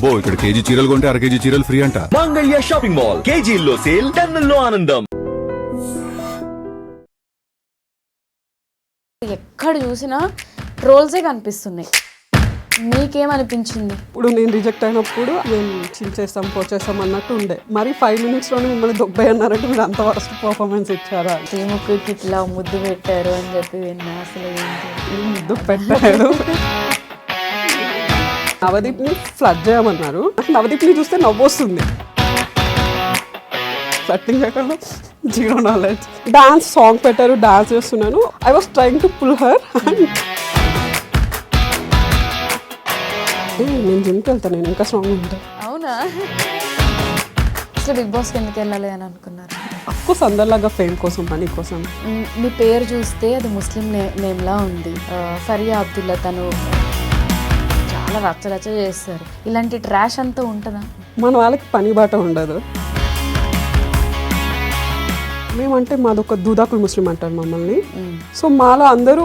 అబ్బో ఇక్కడ కేజీ చీరలు కొంటే అర కేజీ చీరలు ఫ్రీ అంట. మంగళ్య షాపింగ్ మాల్, కేజీల్లో సేల్, టన్నుల్లో ఆనందం. ఎక్కడ చూసినా ట్రోల్సే కనిపిస్తున్నాయి. మీకేమనిపించింది? ఇప్పుడు నేను రిజెక్ట్ అయినప్పుడు మేము చించేస్తాం పోచేస్తాం అన్నట్టు ఉండే, మరి 5 minutesలోనే మిమ్మల్ని దొబ్బై అన్నారంటే మీరు అంత వరస్ట్ పర్ఫార్మెన్స్ ఇచ్చారా? శ్రీముఖికి ఇట్లా ముద్దు పెట్టారు అని చెప్పి విన్నా. అసలు ఏంటి ముద్దు పెట్టారు. నవదీప్ని ఫ్లడ్ చేయమన్నారు. నవదీప్ని చూస్తే నవ్వు వస్తుంది. ఫ్లట్టింగ్ చేయకుండా జీరో నాలెడ్జ్. డాన్స్ సాంగ్ పెట్టారు, డాన్స్ చేస్తున్నాను. I was trying to pull her. నేను జిమ్కి వెళ్తాను, నేను ఇంకా స్ట్రాంగ్ ఉంటాను. అవునా? అసలు బిగ్ బాస్కి ఎందుకు వెళ్ళాలి అని అనుకున్నారు? అఫ్కోర్స్ అందరిలాగా ఫేమ్ కోసం, మనీ కోసం. మీ పేరు చూస్తే అది ముస్లిం నేమ్లా ఉంది. ఫరియా అబ్దుల్లా, తను చాలా రచ్చరచ్చ చేస్తారు. ఇలాంటి ట్రాష్ అంతా ఉంటుందా? మన వాళ్ళకి పని బాట ఉండదు. మేమంటే మాదొక దూదాకులు ముస్లిం అంటారు మమ్మల్ని. సో మాలో అందరూ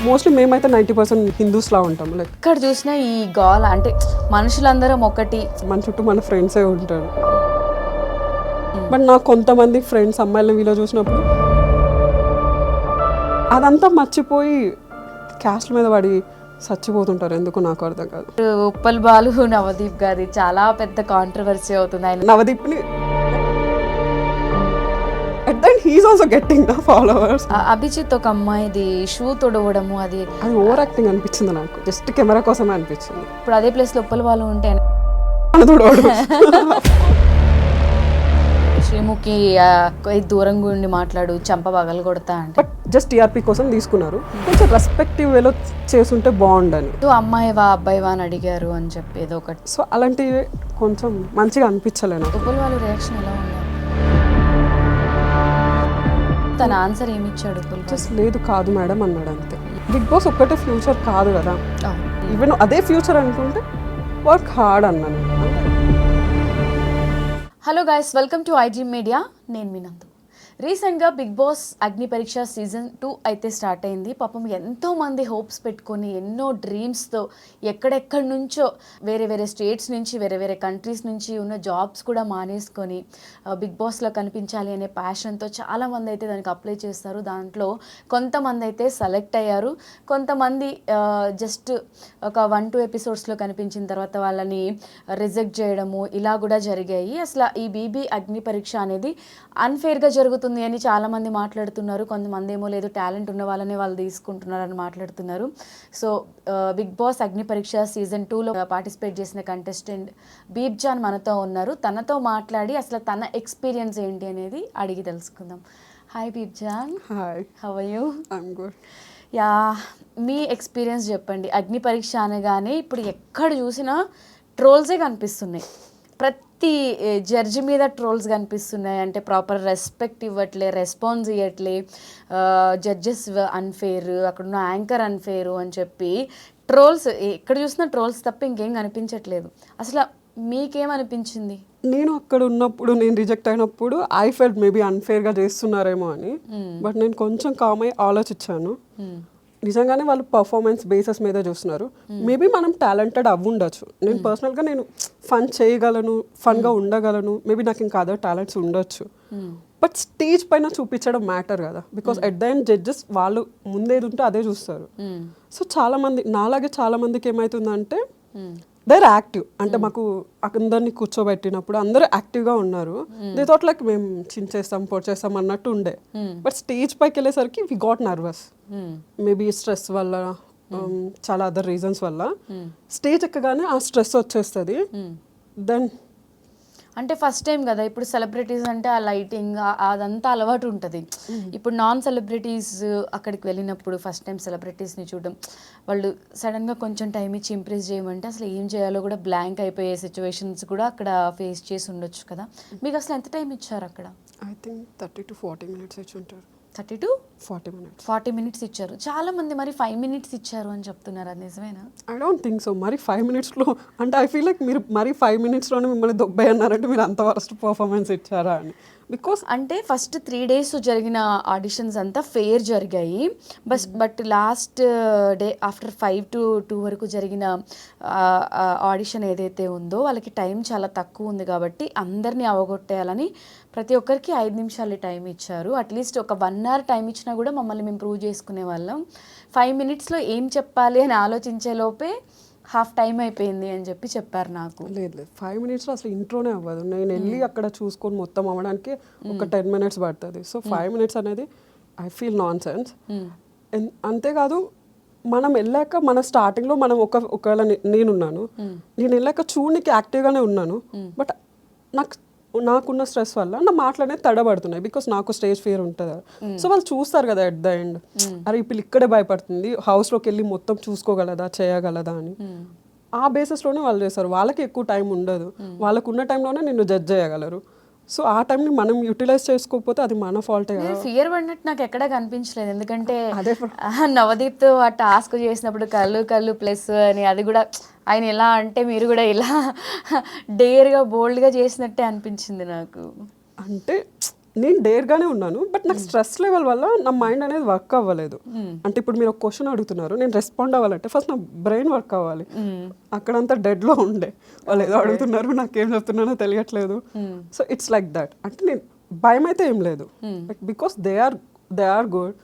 మోస్ట్లీ మేమైతే 90% హిందూస్లా ఉంటాం. లైక్ ఇక్కడ చూసినా ఈ గోల, అంటే మనుషులందరం ఒకటి. మన చుట్టూ మన ఫ్రెండ్సే ఉంటారు. బట్ నాకు కొంతమంది ఫ్రెండ్స్ అమ్మాయిలను వీళ్ళు చూసినప్పుడు అదంతా మర్చిపోయి క్యాస్ట్ మీద పడి చచ్చిపోతుంటారు. ఎందుకు నాకు అర్థం కాదు. ఉప్పల్ బాలు నవదీప్ గారి చాలా పెద్ద కాంట్రవర్సీ అవుతుంది. ఆయన నవదీప్ని at the end he's also getting the followers. Abhijit ఒక అమ్మాయిది షూ తొడవడము, అది ఓవర్ యాక్టింగ్ అనిపించింది నాకు. జస్ట్ కెమెరా కోసమే అనిపించింది. ఇప్పుడు అదే ప్లేస్ లో ఉప్పల్ బాలు ఉంటే శ్రీముఖి దూరంగా ఉండి మాట్లాడు, చంప పగలు కొడతా అంటే. బట్ జస్ట్ టీఆర్పీ కోసం తీసుకున్నారు. కొంచెం రెస్పెక్టివ్ వేలో చేసుంటే బాగుండని. అమ్మాయివా అబ్బాయివా అని అడిగారు అని చెప్పి ఏదో ఒకటి. సో అలాంటివి కొంచెం మంచిగా అనిపించలేను. ఉప్పల్ బాలు రియాక్షన్ ఎలా ఉంది? తన ఆన్సర్ ఏమి ఇచ్చాడు? జస్ట్ లేదు, కాదు మేడం అన్నాడు అంతే. బిగ్ బాస్ ఒక్కటే ఫ్యూచర్ కాదు కదా. ఈవెన్ అదే ఫ్యూచర్ అనుకుంటే వర్క్ హార్డ్ అన్నాను. Hello guys, welcome to IG media. నేను మీ నందు. రీసెంట్గా బిగ్ బాస్ అగ్ని పరీక్ష సీజన్ 2 అయితే స్టార్ట్ అయింది. పాపం ఎంతోమంది హోప్స్ పెట్టుకొని, ఎన్నో డ్రీమ్స్తో, ఎక్కడెక్కడి నుంచో వేరే వేరే స్టేట్స్ నుంచి, వేరే వేరే కంట్రీస్ నుంచి ఉన్న జాబ్స్ కూడా మానేసుకొని బిగ్ బాస్లో కనిపించాలి అనే ప్యాషన్తో చాలామంది అయితే దానికి అప్లై చేస్తారు. దాంట్లో కొంతమంది అయితే సెలెక్ట్ అయ్యారు. కొంతమంది జస్ట్ ఒక 1-2 ఎపిసోడ్స్లో కనిపించిన తర్వాత వాళ్ళని రిజెక్ట్ చేయడము ఇలా కూడా జరిగాయి. అసలు ఈ బీబీ అగ్ని పరీక్ష అనేది అన్ఫేర్గా జరుగుతుంది అని చాలామంది మాట్లాడుతున్నారు. కొంతమంది ఏమో లేదు, టాలెంట్ ఉన్న వాళ్ళనే వాళ్ళు తీసుకుంటున్నారని మాట్లాడుతున్నారు. సో బిగ్ బాస్ అగ్ని పరీక్ష సీజన్ 2లో పార్టిసిపేట్ చేసిన కంటెస్టెంట్ బీబ్జాన్ మనతో ఉన్నారు. తనతో మాట్లాడి అసలు తన ఎక్స్పీరియన్స్ ఏంటి అనేది అడిగి తెలుసుకుందాం. హాయ్ బీబ్జాన్. Hi, how are you? I'm good. Yeah, మీ ఎక్స్పీరియన్స్ చెప్పండి. అగ్ని పరీక్ష అనగానే ఇప్పుడు ఎక్కడ చూసినా ట్రోల్సే కనిపిస్తున్నాయి. ప్రతి జడ్జి మీద ట్రోల్స్ కనిపిస్తున్నాయి. అంటే ప్రాపర్ రెస్పెక్ట్ ఇవ్వట్లే, రెస్పాన్స్ ఇవ్వట్లే, జడ్జెస్ అన్ఫేర్, అక్కడున్న యాంకర్ అన్ఫేరు అని చెప్పి ట్రోల్స్ ఎక్కడ చూసినా ట్రోల్స్ తప్ప ఇంకేం కనిపించట్లేదు. అసలు మీకేమనిపించింది? నేను అక్కడ ఉన్నప్పుడు, నేను రిజెక్ట్ అయినప్పుడు ఐ ఫెల్ట్ మేబీ అన్ఫేర్గా చేస్తున్నారేమో అని. బట్ నేను కొంచెం కామ్ అయ్యి ఆలోచించాను. నిజంగానే వాళ్ళు పర్ఫార్మెన్స్ బేసెస్ మీద చూస్తున్నారు. మేబీ మనం టాలెంటెడ్ అవ్వుండొచ్చు. నేను పర్సనల్గా నేను ఫన్ చేయగలను, ఫన్గా ఉండగలను. మేబీ నాకు ఇంకా అదర్ టాలెంట్స్ ఉండొచ్చు. బట్ స్టేజ్ పైన చూపించడం మ్యాటర్ కదా. Because at the end judges వాళ్ళు ముందేది ఉంటే అదే చూస్తారు. సో చాలామంది నాలాగే చాలామందికి ఏమవుతుందంటే దేర్ యాక్టివ్. అంటే మాకు అందరినీ కూర్చోబెట్టినప్పుడు అందరూ యాక్టివ్గా ఉన్నారు. దే థాట్ లైక్ మేము చించేస్తాం పొడిచేస్తాం అన్నట్టు ఉండే. బట్ స్టేజ్ పైకి వెళ్ళేసరికి we got nervous. Maybe stress వల్ల, చాలా అదర్ రీజన్స్ వల్ల స్టేజ్ ఎక్కగానే ఆ స్ట్రెస్ వచ్చేస్తుంది. దెన్ అంటే ఫస్ట్ టైం కదా, ఇప్పుడు సెలబ్రిటీస్ అంటే ఆ లైటింగ్ అదంతా అలవాటు ఉంటుంది. ఇప్పుడు నాన్ సెలబ్రిటీస్ అక్కడికి వెళ్ళినప్పుడు ఫస్ట్ టైం సెలబ్రిటీస్ని చూడడం, వాళ్ళు సడన్గా కొంచెం టైం ఇచ్చి ఇంప్రెస్ చేయమంటే అసలు ఏం చేయాలో కూడా బ్లాంక్ అయిపోయే సిచ్యువేషన్స్ కూడా అక్కడ ఫేస్ చేసి ఉండొచ్చు కదా. మీకు అసలు ఎంత టైం ఇచ్చారు అక్కడ? ఐ థింక్ 30 to 40 minutes ఇచ్చి ఉంటారు. 30 to 40 minutes ఇచ్చారు. చాలా మంది మరి 5 minutes ఇచ్చారు అని చెప్తున్నారు. అది నిజమేనా? I don't think so. మరి 5 minutesలో అంటే ఐ ఫీల్ లైక్ మీరు మరి 5 minutesలోనే మిమ్మల్ని దొబ్బై అన్నారంటే మీరు అంత వరస్ట్ పర్ఫార్మెన్స్ ఇచ్చారా అని. బికాస్ అంటే ఫస్ట్ 3 days జరిగిన ఆడిషన్స్ అంతా ఫేర్ జరిగాయి. But last day after 5 to 2 వరకు జరిగిన ఆడిషన్ ఏదైతే ఉందో వాళ్ళకి టైం చాలా తక్కువ ఉంది కాబట్టి అందరినీ అవగొట్టేయాలని ప్రతి ఒక్కరికి 5 నిమిషాలు టైం ఇచ్చారు. అట్లీస్ట్ ఒక 1 hour టైం ఇచ్చినా కూడా మమ్మల్ని మేము ప్రూవ్ చేసుకునే వాళ్ళం. 5 minutesలో ఏం చెప్పాలి అని ఆలోచించే లోపే హాఫ్ టైం అయిపోయింది అని చెప్పారు నాకు. లేదు 5 minutesలో అసలు ఇంట్రోనే అవ్వదు. నేను వెళ్ళి అక్కడ చూసుకొని మొత్తం అవ్వడానికి ఒక 10 minutes పడుతుంది. సో 5 minutes అనేది ఐ ఫీల్ నాన్ సెన్స్. అంతేకాదు మనం వెళ్ళాక మన స్టార్టింగ్లో మనం ఒకవేళ నేనున్నాను, నేను వెళ్ళాక చూడనికి యాక్టివ్గానే ఉన్నాను. బట్ నాకున్న స్ట్రెస్ వల్ల నా మాటలు అనేది తడబడుతున్నాయి. బికాస్ నాకు స్టేజ్ ఫియర్ ఉంటుంది. సో వాళ్ళు చూస్తారు కదా ఎట్ ద ఎండ్, అరే ఇప్పుడు ఇక్కడే భయపడుతుంది, హౌస్లోకి వెళ్ళి మొత్తం చూసుకోగలదా చేయగలదా అని. ఆ బేసిస్లోనే వాళ్ళు చేస్తారు. వాళ్ళకి ఎక్కువ టైం ఉండదు. వాళ్ళకు ఉన్న టైంలోనే నిన్ను జడ్జ్ చేయగలరు. సో ఆ టైంని మనం యూటిలైజ్ చేసుకోకపోతే అది మన ఫాల్టే కదా. ఫియర్ పడినట్టు నాకు ఎక్కడా కనిపించలేదు. ఎందుకంటే నవదీప్తో ఆ టాస్క్ చేసినప్పుడు కళ్ళు ప్లస్ అని అది కూడా ఆయన ఎలా అంటే మీరు కూడా ఇలా డేర్గా బోల్డ్గా చేసినట్టే అనిపించింది నాకు. అంటే నేను డేర్గానే ఉన్నాను, బట్ నాకు స్ట్రెస్ లెవెల్ వల్ల నా మైండ్ అనేది వర్క్ అవ్వలేదు. అంటే ఇప్పుడు మీరు ఒక క్వశ్చన్ అడుగుతున్నారు, నేను రెస్పాండ్ అవ్వాలంటే ఫస్ట్ నా బ్రెయిన్ వర్క్ అవ్వాలి. అక్కడంతా డెడ్లో ఉండే, వాళ్ళు ఏదో అడుగుతున్నారు నాకేం చెప్తున్నానో తెలియట్లేదు. So it's like that. అంటే నేను భయం అయితే ఏం లేదు, బికాస్ దే ఆర్ గుడ్,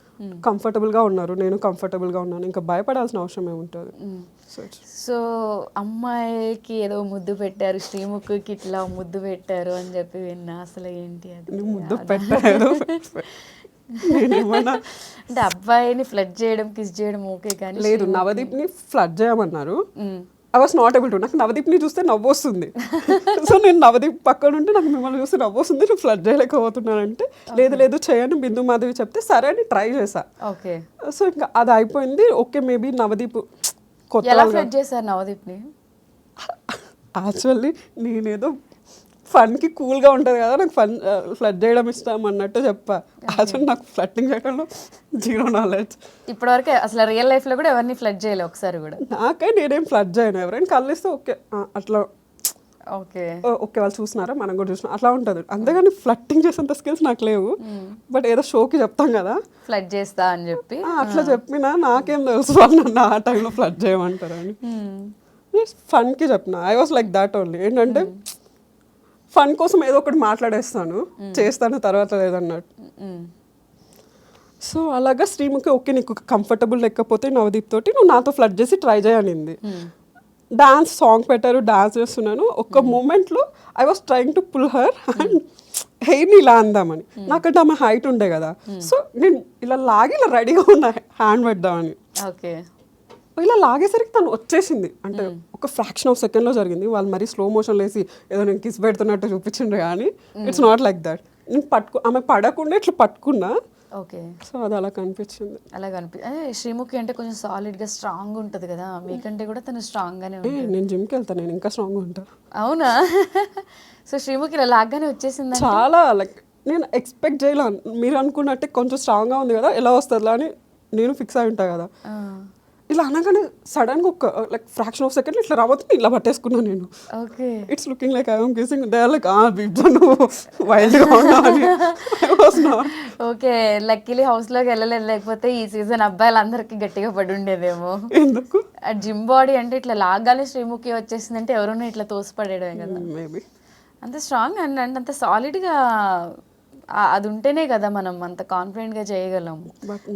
కంఫర్టబుల్గా ఉన్నారు, నేను కంఫర్టబుల్గా ఉన్నాను, ఇంకా భయపడాల్సిన అవసరం ఏముంటుంది. సో అమ్మాయికి ఏదో ముద్దు పెట్టారు, శ్రీముఖికి ఇట్లా ముద్దు పెట్టారు అని చెప్పి విన్నా. అసలు ఏంటి అది? ముద్దు పెట్టారు అంటే అబ్బాయిని ఫ్లడ్ చేయడం, కిస్ చేయడం ఓకే, కానీ లేదు, నవదీప్ని ఫ్లడ్ చేయమన్నారు. I was not able to. నాకు నవదీప్ని చూస్తే నవ్వు వస్తుంది. సో నేను నవదీప్ పక్కన ఉంటే నాకు మిమ్మల్ని చూస్తే నవ్వు వస్తుంది, నేను ఫ్లడ్ చేయలేకపోతున్నానంటే లేదు చేయని బిందు మాధవి చెప్తే సరే అని ట్రై చేశా. ఓకే. సో ఇంకా అది అయిపోయింది. ఓకే మేబీ నవదీప్ ఎలా ఫ్లడ్ చేశారు నవదీప్ని? యాక్చువల్లీ నేనేదో ఫన్కి కూల్గా ఉంటుంది కదా, నాకు ఫ్లడ్ చేయడం ఇష్టం అన్నట్టు చెప్పా. యాక్చువల్లీ నాకు ఫ్లడ్డింగ్ చేయడంలో 0 knowledge. ఇప్పటివరకు అసలు రియల్ లైఫ్లో కూడా ఎవరిని ఫ్లడ్ చేయలే ఒకసారి కూడా? నాకే నేనేం ఫ్లడ్ చేయను. ఎవరైనా కలిస్తే ఓకే అట్లా ఓకే వాళ్ళు చూస్తున్నారా, మనం కూడా చూసినా అట్లా ఉంటుంది. అంతేగాని ఫ్లట్టింగ్ చేసేంత స్కిల్స్ నాకు లేవు. బట్ ఏదో షోకి చెప్తాం కదా ఫ్లడ్ చేస్తా అని చెప్పి, అట్లా చెప్పినా నాకేం తెలుసు వాళ్ళు నన్ను ఆ టైంలో ఫ్లడ్ చేయమంటారు అని. ఫన్కి చెప్పిన. I was like that only. ఏంటంటే ఫన్ కోసం ఏదో ఒకటి మాట్లాడేస్తాను, చేస్తాను తర్వాత లేదన్నట్టు. సో అలాగా శ్రీముఖి ఓకే నీకు కంఫర్టబుల్ లేకపోతే నవదీప్ తోటి నువ్వు నాతో ఫ్లడ్ చేసి ట్రై చేయనింది. డాన్స్ సాంగ్ పెట్టారు, డాన్స్ చేస్తున్నాను. ఒక మూమెంట్లో I was trying to pull her and హెయిర్ని ఇలా అందామని. నాకంటే ఆమె హైట్ ఉండే కదా, సో నేను ఇలా లాగి ఇలా రెడీగా ఉన్నా హ్యాండ్ పెడదామని. ఓకే. ఇలా లాగేసరికి తను వచ్చేసింది. అంటే ఒక ఫ్రాక్షన్ ఆఫ్ సెకండ్లో జరిగింది. వాళ్ళు మరీ స్లో మోషన్ లేసి ఏదో నేను కిస్ పెడుతున్నట్టు చూపించిండ్రు, కానీ ఇట్స్ నాట్ లైక్ దట్. నేను ఆమె పడకుండా ఇట్లా పట్టుకున్నా. ఓకే. సో అది అలా కనిపించింది. అలా శ్రీముఖి అంటే కొంచెం సాలిడ్గా స్ట్రాంగ్ ఉంటుంది కదా, మీకంటే కూడా తను స్ట్రాంగ్గానే ఉంటుంది. నేను జిమ్కి వెళ్తాను, నేను ఇంకా స్ట్రాంగ్గా ఉంటాను. అవునా? సో శ్రీముఖి ఇలా లాగానే వచ్చేసింది. చాలా లైక్ నేను ఎక్స్పెక్ట్ చేయలే. మీరు అనుకున్నట్టే కొంచెం స్ట్రాంగ్గా ఉంది కదా, ఎలా వస్తుందిలా అని నేను ఫిక్స్ అయి ఉంటా కదా. ఇలా అనగానే సడన్గా ఒక లైక్ ఫ్రాక్షన్ ఆఫ్ సెకండ్ ఇట్లా రాబోతుంది, ఇలా పట్టేసుకున్నాను నేను. Okay. It's looking like I'm kissing. They are like నువ్వు వైల్డ్గా ఉన్నావు. ఓకే. లక్కీలీ హౌస్లోకి వెళ్ళలేదు, లేకపోతే ఈ సీజన్ అబ్బాయిలందరికీ గట్టిగా పడి ఉండేదేమో. ఎందుకు? జిమ్ బాడీ అంటే ఇట్లా లాగానే శ్రీముఖి వచ్చేసిందంటే ఎవరైనా ఇట్లా తోసిపడేయడమే కదా. మేబీ అంత స్ట్రాంగ్ అండ్ అంత సాలిడ్గా అది ఉంటేనే కదా మనం అంత కాన్ఫిడెంట్గా చేయగలం. బట్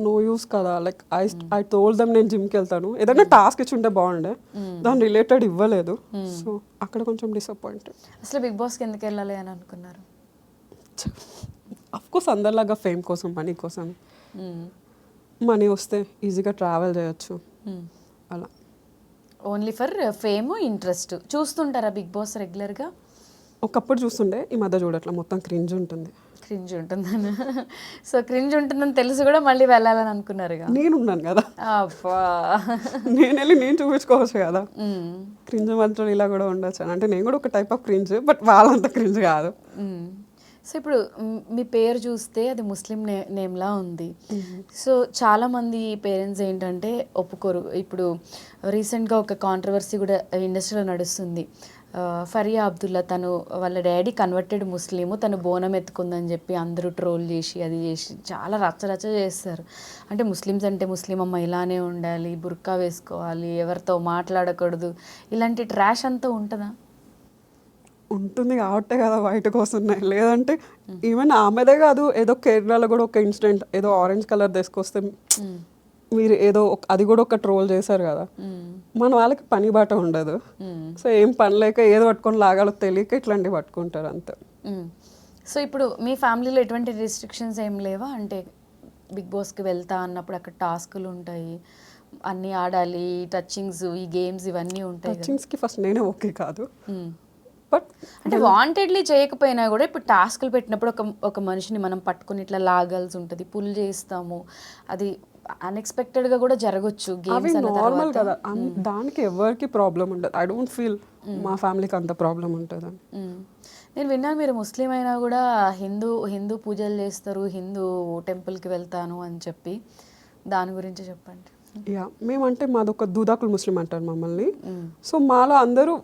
నో యూస్ కదా. లైక్ ఐ టోల్డ్ దెమ్ నేను జిమ్కి వెళ్తాను, ఏదైనా టాస్క్ ఇచ్చి ఉంటే బాగుండే, దాని రిలేటెడ్ ఇవ్వలేదు. సో అక్కడ కొంచెం డిసప్పాయింటెడ్. అసలు బిగ్ బాస్కి ఎందుకు వెళ్ళాలి అని అనుకున్నారు? అఫ్కోర్స్ అందరిలాగా ఫేమ్ కోసం, మనీ కోసం. మనీ వస్తే ఈజీగా ట్రావెల్ చేయొచ్చు అలా. Only for fame, interest. చూస్తుంటారా బిగ్ బాస్ రెగ్యులర్గా? ఒకప్పుడు చూస్తుండే, ఈ మధ్య చూడట్లా. మొత్తం క్రింజ్ ఉంటుంది. క్రింజ్ ఉంటుందని. సో క్రింజ్ ఉంటుందని తెలిసి కూడా మళ్ళీ వెళ్ళాలని అనుకున్నారు? నేనున్నాను కదా, అబ్బా నేను వెళ్ళి నేను చూపించుకోవచ్చు కదా. క్రింజ్ మాత్రం ఇలా కూడా ఉండొచ్చు అంటే నేను కూడా ఒక టైప్ ఆఫ్ క్రింజ్, బట్ వాళ్ళంత క్రింజ్ కాదు. సో ఇప్పుడు మీ పేరు చూస్తే అది ముస్లిం నేమ్లా ఉంది. సో చాలామంది పేరెంట్స్ ఏంటంటే ఒప్పుకోరు. ఇప్పుడు రీసెంట్గా ఒక కాంట్రవర్సీ కూడా ఇండస్ట్రీలో నడుస్తుంది. ఫరియా అబ్దుల్లా తను వాళ్ళ డాడీ కన్వర్టెడ్ ముస్లిము, తను బోనం ఎత్తుకుందని చెప్పి అందరూ ట్రోల్ చేసి అది చేసి చాలా రచ్చరచ్చ చేస్తారు. అంటే ముస్లిమ్స్ అంటే ముస్లిం అమ్మ ఇలానే ఉండాలి, బుర్కా వేసుకోవాలి, ఎవరితో మాట్లాడకూడదు, ఇలాంటి ట్రాష్ అంతా ఉంటుందా? ఉంటుంది కాబట్టే కదా బయటకు వస్తున్నాయి. లేదంటే ఈవెన్ ఆమెదే కాదు, ఏదో కేరళలో కూడా ఒక ఇన్సిడెంట్, ఏదో ఆరెంజ్ కలర్ తీసుకొస్తే మీరు ఏదో అది కూడా ఒక ట్రోల్ చేశారు కదా. మన వాళ్ళకి పని బాట ఉండదు, సో ఏం పని లేక ఏదో పట్టుకొని లాగాలో తెలియక ఇట్లాంటివి పట్టుకుంటారు అంతే. సో ఇప్పుడు మీ ఫ్యామిలీలో ఎటువంటి రిస్ట్రిక్షన్స్ ఏం లేవా? అంటే బిగ్ బాస్కి వెళ్తా అన్నప్పుడు అక్కడ టాస్కులు ఉంటాయి, అన్నీ ఆడాలి, టచింగ్స్, ఈ గేమ్స్ ఇవన్నీ ఉంటాయి. టచింగ్స్కి ఫస్ట్ నేనే ఓకే కాదు, బట్ అంటే వాంటెడ్లీ చేయకపోయినా కూడా ఇప్పుడు టాస్క్లు పెట్టినప్పుడు ఒక మనిషిని మనం పట్టుకుని ఇట్లా లాగాల్సి ఉంటుంది, పుల్ చేస్తాము, అది అన్ఎక్స్పెక్టెడ్గా కూడా జరగచ్చు. అవి నార్మల్ కదా, దానికి ఎవరికి ప్రాబ్లం ఉండదు. ఐ డోంట్ ఫీల్ మా ఫ్యామిలీకి అంత ప్రాబ్లం ఉంటుందని. నేను విన్నాను మీరు ముస్లిం అయినా కూడా హిందూ పూజలు చేస్తారు, హిందూ టెంపుల్కి వెళ్తాను అని చెప్పి, దాని గురించి చెప్పండి. యా, మేమంటే మాదొక దూదాకులు ముస్లిం అంటారు మమ్మల్ని. సో మాలో అందరూ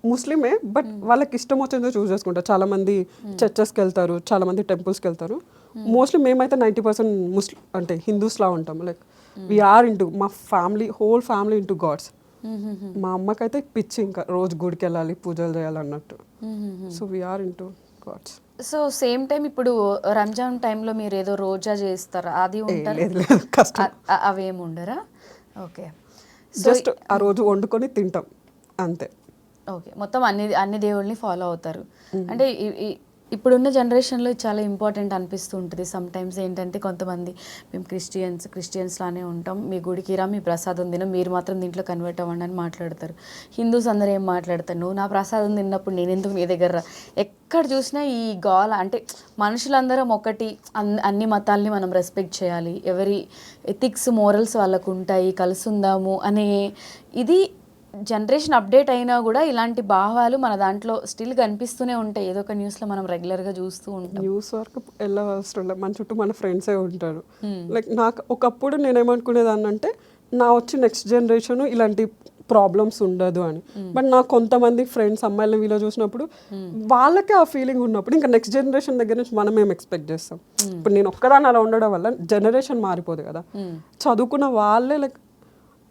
ముస్లిమే, బట్ వాళ్ళకి ఇష్టం వచ్చిందో చూస్ చేసుకుంటారు. చాలా మంది చర్చెస్కి వెళ్తారు, చాలా మంది టెంపుల్స్కి వెళ్తారు. మోస్ట్లీ మేమైతే 90% ముస్లిం అంటే హిందూస్లా ఉంటాము. లైక్ వీఆర్ ఇంటూ మా family, whole family into gods. మా అమ్మకైతే పిచ్చి, ఇంకా రోజు గుడికి వెళ్ళాలి, పూజలు చేయాలి అన్నట్టు. So we're into gods. So same time ఇప్పుడు రంజాన్ టైంలో మీరు ఏదో రోజా చేస్తారు, అది ఉంటారు, కష్టం, అవేమి ఉండరా? ఓకే, జస్ట్ ఆ రోజు వండుకొని తింటాం అంతే. ఓకే, మొత్తం అన్ని దేవుళ్ళని ఫాలో అవుతారు. అంటే ఇప్పుడున్న జనరేషన్లో చాలా ఇంపార్టెంట్ అనిపిస్తూ ఉంటుంది. సమ్ టైమ్స్ ఏంటంటే కొంతమంది మేము క్రిస్టియన్స్లానే ఉంటాం, మీ గుడికి రా, మీ ప్రసాదం తినం, మీరు మాత్రం దీంట్లో కన్వర్ట్ అవ్వండి అని మాట్లాడతారు. హిందూస్ అందరూ ఏం మాట్లాడతారు, నువ్వు నా ప్రసాదం తిన్నప్పుడు నేను ఎందుకు మీ దగ్గర రా? ఎక్కడ చూసినా ఈ గోల. అంటే మనుషులందరం ఒకటి, అన్ని మతాల్ని మనం రెస్పెక్ట్ చేయాలి, ఎవరి ఎథిక్స్ మోరల్స్ వాళ్ళకు ఉంటాయి, కలిసి ఉందాము అనే ఇది జనరేషన్ అప్డేట్ అయినా కూడా ఇలాంటి భావాలు మన దాంట్లో స్టిల్ కనిపిస్తూనే ఉంటాయి. ఏదో ఒక న్యూస్లో మనం రెగ్యులర్గా చూస్తూ ఉంటాం. న్యూస్ వరకు వెళ్ళవసరం లేదు, మన చుట్టూ మన ఫ్రెండ్సే ఉంటారు. లైక్ నాకు ఒకప్పుడు నేనేమనుకునేదాన్ని అంటే నా వచ్చి నెక్స్ట్ జనరేషన్ ఇలాంటి ప్రాబ్లమ్స్ ఉండదు అని. బట్ నాకు కొంతమంది ఫ్రెండ్స్ అమ్మాయిలను వీళ్ళు చూసినప్పుడు వాళ్ళకే ఆ ఫీలింగ్ ఉన్నప్పుడు ఇంకా నెక్స్ట్ జనరేషన్ దగ్గర నుంచి మనం ఏం ఎక్స్పెక్ట్ చేస్తాం? ఇప్పుడు నేను ఒక్కదాన్ని అలా ఉండడం వల్ల జనరేషన్ మారిపోదు కదా. చదువుకున్న వాళ్ళే లైక్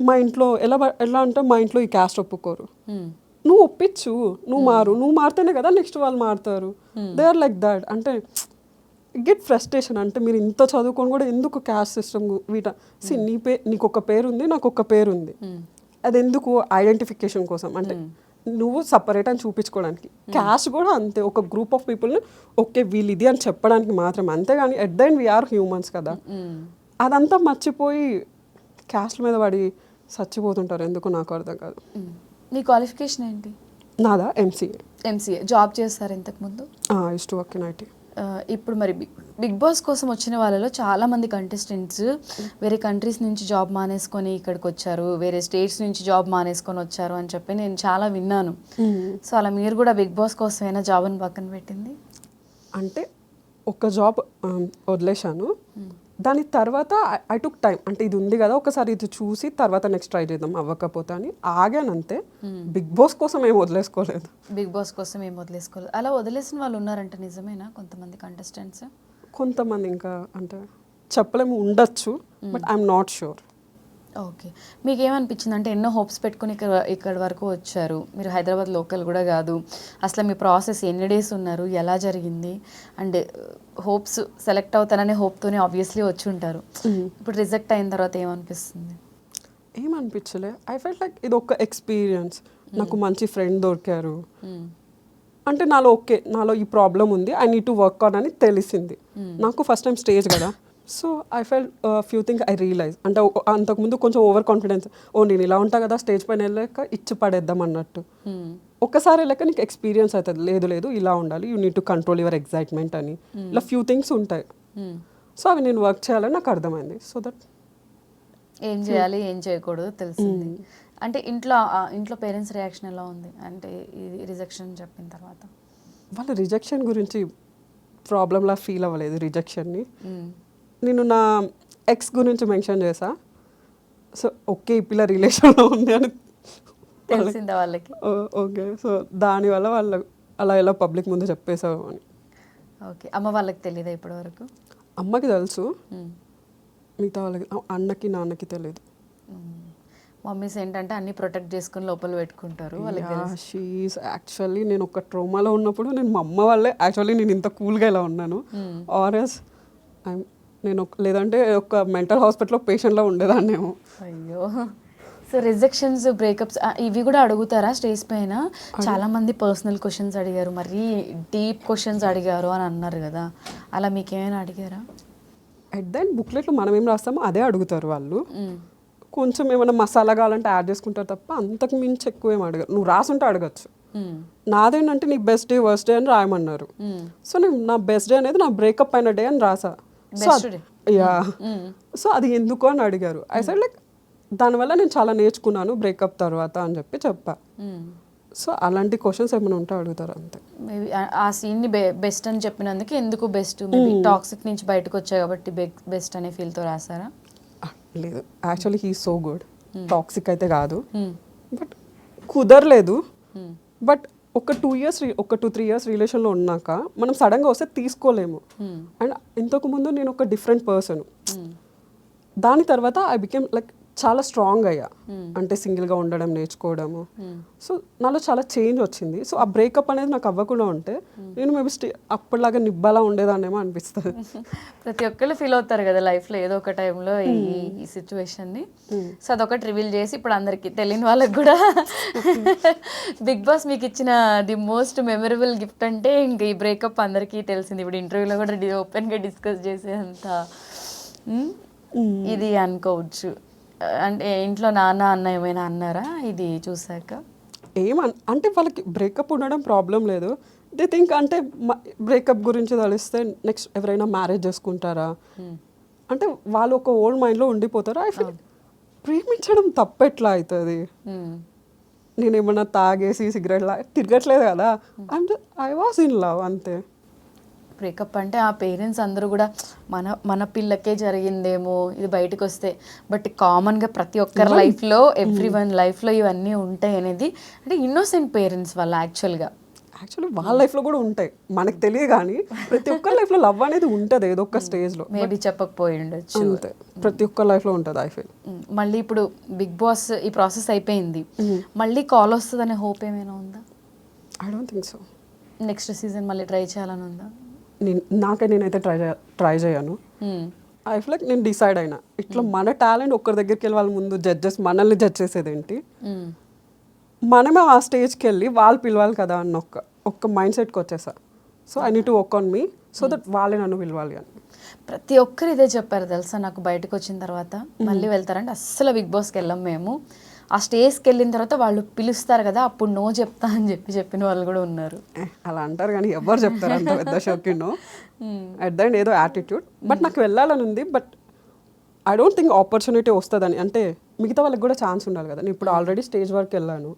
మా ఇంట్లో ఎలా అంటే మా ఇంట్లో ఈ క్యాస్ట్ ఒప్పుకోరు, నువ్వు ఒప్పించు, నువ్వు మారితేనే కదా నెక్స్ట్ వాళ్ళు మారుతారు. They are like that. అంటే గెట్ ఫ్రస్ట్రేషన్. అంటే మీరు ఇంత చదువుకొని కూడా ఎందుకు క్యాస్ట్ సిస్టమ్ నీకు ఒక పేరు ఉంది, నాకు ఒక పేరు ఉంది, అది ఎందుకు? ఐడెంటిఫికేషన్ కోసం, అంటే నువ్వు సపరేట్ అని చూపించుకోవడానికి. క్యాస్ట్ కూడా అంతే, ఒక గ్రూప్ ఆఫ్ పీపుల్ని ఓకే వీళ్ళు ఇది అని చెప్పడానికి మాత్రం, అంతేగాని at the end we're humans కదా. అదంతా మర్చిపోయి క్యాస్ట్ మీద పడి చచ్చిపోతుంటారు, ఎందుకు నాకు అర్థం కాదు. మీ క్వాలిఫికేషన్ ఏంటి? నాదా ఎంసీఏ. జాబ్ చేస్తారు ఇంతకుముందు? Use to work in IT. ఇప్పుడు మరి బిగ్ బాస్ కోసం వచ్చిన వాళ్ళలో చాలామంది కంటెస్టెంట్స్ వేరే కంట్రీస్ నుంచి జాబ్ మానేసుకొని ఇక్కడికి వచ్చారు, వేరే స్టేట్స్ నుంచి జాబ్ మానేసుకొని వచ్చారు అని చెప్పి నేను చాలా విన్నాను. సో అలా మీరు కూడా బిగ్ బాస్ కోసమైనా జాబ్ని పక్కన పెట్టింది? అంటే ఒక జాబ్ వదిలేశాను, దాని తర్వాత ఐ టుక్ టైం. అంటే ఇది ఉంది కదా, ఒకసారి ఇది చూసి తర్వాత నెక్స్ట్ ట్రై చేద్దాం, అవ్వకపోతే అని ఆగానంతే. బిగ్ బాస్ కోసం ఏం వదిలేసుకోలేదు. అలా వదిలేసిన వాళ్ళు ఉన్నారంట, నిజమేనా? కొంతమంది కంటెస్టెంట్స్, కొంతమంది ఇంకా అంటే చెప్పలేము, ఉండొచ్చు, but I'm not sure. Okay, మీకు ఏమనిపించింది? అంటే ఎన్నో హోప్స్ పెట్టుకుని ఇక్కడ వరకు వచ్చారు, మీరు హైదరాబాద్ లోకల్ కూడా కాదు, అసలు మీ ప్రాసెస్ ఎన్ని డేస్ ఉన్నారు, ఎలా జరిగింది? అండ్ హోప్స్ సెలెక్ట్ అవుతాననే హోప్తోనే ఆబ్వియస్లీ వచ్చి ఉంటారు. ఇప్పుడు రిజెక్ట్ అయిన తర్వాత ఏమనిపిస్తుంది? ఏమనిపించలే. ఐ ఫెల్ట్ లైక్ ఇది ఒక ఎక్స్పీరియన్స్. నాకు మంచి ఫ్రెండ్ దొరికారు, అంటే నాలో ఈ ప్రాబ్లం ఉంది, I need to work on అని తెలిసింది నాకు. ఫస్ట్ టైం స్టేజ్ కదా, so I felt few things I realise. అంటే అంతకుముందు కొంచెం ఓవర్ కాన్ఫిడెన్స్, నేను ఇలా ఉంటా కదా, స్టేజ్ పైన వెళ్ళాక ఇచ్చి పడేద్దాం అన్నట్టు. ఒక్కసారి వెళ్ళాక నీకు ఎక్స్పీరియన్స్ అవుతుంది, లేదు ఇలా ఉండాలి, you need to control your excitement అని, ఇలా ఫ్యూ థింగ్స్ ఉంటాయి. సో అవి నేను వర్క్ చేయాలని నాకు అర్థమైంది. సో దట్ ఏం చేయాలి ఏం చేయకూడదు తెలిసింది. అంటే ఇంట్లో పేరెంట్స్ రియాక్షన్ ఎలా ఉంది? అంటే ఇది రిజెక్షన్ చెప్పిన తర్వాత వాళ్ళ రిజెక్షన్ గురించి ప్రాబ్లంలా ఫీల్ అవ్వలేదు రిజెక్షన్ని. నేను నా ఎక్స్ గురించి మెన్షన్ చేసా. సో ఓకే, ఈ పిల్ల రిలేషన్లో ఉంది అని తెలిసిందా వాళ్ళకి? ఓకే, సో దానివల్ల వాళ్ళు అలా ఎలా పబ్లిక్ ముందు చెప్పేశావు అని. ఓకే, అమ్మ వాళ్ళకి తెలియదా ఇప్పటి వరకు? అమ్మకి తెలుసు, మిగతా వాళ్ళకి అన్నకి నాన్నకి తెలియదు. మమ్మీస్ ఏంటంటే అన్ని ప్రొటెక్ట్ చేసుకుని లోపల పెట్టుకుంటారు వాళ్ళకి తెలుసు. షీఈస్ యాక్చువల్లీ నేను ఒక ట్రోమాలో ఉన్నప్పుడు నేను మా అమ్మ వల్లే యాక్చువల్లీ నేను ఇంత కూల్గా ఇలా ఉన్నాను. ఆర్ఎస్ లేదంటే ఒక మెంటల్ హాస్పిటల్లో పేషెంట్లో ఉండేదాన్నేమో. అయ్యో. సో రిజెక్షన్స్, బ్రేకప్స్ ఇవి కూడా అడుగుతారా స్టేజ్ పైన? చాలా మంది పర్సనల్ క్వశ్చన్స్ అడిగారు, మరీ డీప్ క్వశ్చన్స్ అడిగారు అని అన్నారు కదా, అలా మీకేమైనా అడిగారా? అట్ దెన్ బుక్లెట్లో మనం ఏం రాస్తామో అదే అడుగుతారు వాళ్ళు. కొంచెం ఏమైనా మసాలా కావాలంటే యాడ్ చేసుకుంటారు తప్ప అంతకు మించి ఎక్కువ ఏం అడగరు. నువ్వు రాసుంటే అడగచ్చు. నాదేంటంటే నీ బెస్ట్ డే వర్స్ట్ డే అని రాయమన్నారు. సో నేను నా బెస్ట్ డే అనేది నా బ్రేకప్ అయిన డే అని రాసా. సో అది ఎందుకు అని అడిగారు. ఐ సైడ్ లైక్ దానివల్ల నేను చాలా నేర్చుకున్నాను బ్రేకప్ తర్వాత అని చెప్పా. సో అలాంటి క్వశ్చన్స్ ఏమైనా ఉంటే అడుగుతారు అంతే. మేబీ ఆ సీన్ని బెస్ట్ అని చెప్పినందుకు ఎందుకు బెస్ట్? మేబీ టాక్సిక్ నుంచి బయటకు వచ్చాయి కాబట్టి బెస్ట్ అనే ఫీల్తో రాసారా? లేదు, actually he so good. Toxic అయితే కాదు, బట్ కుదరలేదు. బట్ ఒక 2-3 ఇయర్స్ రిలేషన్లో ఉన్నాక మనం సడన్గా వస్తే తీసుకోలేము. అండ్ ఇంతకుముందు నేను ఒక డిఫరెంట్ పర్సన్. దాని తర్వాత ఐ బికేమ్ లైక్ చాలా స్ట్రాంగ్ అయ్యా. అంటే సింగిల్గా ఉండడం నేర్చుకోవడము. సో నాలో చాలా చేంజ్ వచ్చింది. సో ఆ బ్రేకప్ అనేది నాకు అవ్వకుండా ఉంటే నేను మేబీ అప్పటిలాగా నిబ్బలా ఉండేదాన్నేమో అనిపిస్తుంది. ప్రతి ఒక్కళ్ళు ఫీల్ అవుతారు కదా లైఫ్లో ఏదో ఒక టైంలో ఈ సిచ్యువేషన్ని. సో అదొకటి రివీల్ చేసి ఇప్పుడు అందరికీ తెలియని వాళ్ళకి కూడా బిగ్ బాస్ మీకు ఇచ్చిన ది మోస్ట్ మెమరబుల్ గిఫ్ట్ అంటే ఇంక ఈ బ్రేకప్ అందరికీ తెలిసింది. ఇప్పుడు ఇంటర్వ్యూలో కూడా ఓపెన్గా డిస్కస్ చేసేంత ఇది అనుకోవచ్చు. అంటే ఇంట్లో నాన్న అన్న ఏమైనా అన్నారా ఇది చూసాక? అంటే వాళ్ళకి బ్రేకప్ ఉండడం ప్రాబ్లం లేదు. దే థింక్ అంటే బ్రేకప్ గురించి తెలిస్తే నెక్స్ట్ ఎవరైనా మ్యారేజ్ చేసుకుంటారా అంటే వాళ్ళు ఒక ఓల్డ్ మైండ్లో ఉండిపోతారు. ఐ ఫీల్ ప్రేమించడం తప్పెట్లా అవుతుంది? నేనేమన్నా తాగేసి సిగరెట్లా తిరగట్లేదు కదా. ఐ వాజ్ ఇన్ లవ్ అంతే. బ్రేకప్ అంటే ఆ పేరెంట్స్ అందరూ కూడా మన పిల్లకే జరిగిందేమో ఇది బయటకు వస్తే, బట్ కామన్గా ప్రతి ఒక్కరి లైఫ్లో ఎవ్రీవన్ లైఫ్లో ఇవన్నీ ఉంటాయి అనేది అంటే ఇన్నోసెంట్ పేరెంట్స్ వాళ్ళు యాక్చువల్లీ వాళ్ళ లైఫ్లో కూడా ఉంటాయి, మనకు తెలియదు. కానీ ప్రతి ఒక్కరి లైఫ్లో లవ్ అనేది ఉంటుంది ఏదో ఒక స్టేజ్లో. మేబీ చెప్పకపోయి ఉండొచ్చు. అంతే, ప్రతి ఒక్కరి లైఫ్లో ఉంటుంది ఐ ఫీల్. మళ్ళీ ఇప్పుడు బిగ్ బాస్ ఈ ప్రాసెస్ అయిపోయింది, మళ్ళీ కాల్ వస్తుందనే హోప్ ఏమైనా ఉందా? I don't think so. Next season మళ్ళీ ట్రై చేయాలని ఉందా? నేనైతే ట్రై చేయను. ఐ ఫీల్ లైక్ నేను డిసైడ్ అయినా ఇట్లా మన టాలెంట్ ఒక్కరి దగ్గరికి వెళ్ళి వాళ్ళ ముందు జడ్జెస్ మనల్ని జడ్జ్ చేసేది ఏంటి, మనమే ఆ స్టేజ్కి వెళ్ళి వాళ్ళు పిలవాలి కదా అన్న ఒక్క మైండ్ సెట్కి వచ్చేసా. So I need to work on me so that వాళ్ళే నన్ను పిలవాలి అని. ప్రతి ఒక్కరు ఇదే చెప్పారు తెలుసా నాకు. బయటకు వచ్చిన తర్వాత మళ్ళీ వెళ్తారంటే అస్సలు బిగ్ బాస్కి వెళ్ళాం మేము. ఆ స్టేజ్కి వెళ్ళిన తర్వాత వాళ్ళు పిలుస్తారు కదా అప్పుడు నో చెప్తా అని చెప్పిన వాళ్ళు కూడా ఉన్నారు. అలా అంటారు కానీ ఎవరు చెప్తారు అంత పెద్ద షోకి నో? అట్ ద ఎండ్ ఏదో యాటిట్యూడ్. బట్ నాకు వెళ్ళాలని ఉంది, but I don't think opportunity వస్తుందని. అంటే మిగతా వాళ్ళకి కూడా ఛాన్స్ ఉండాలి కదా. నేను ఇప్పుడు ఆల్రెడీ స్టేజ్ వరకు వెళ్ళాను.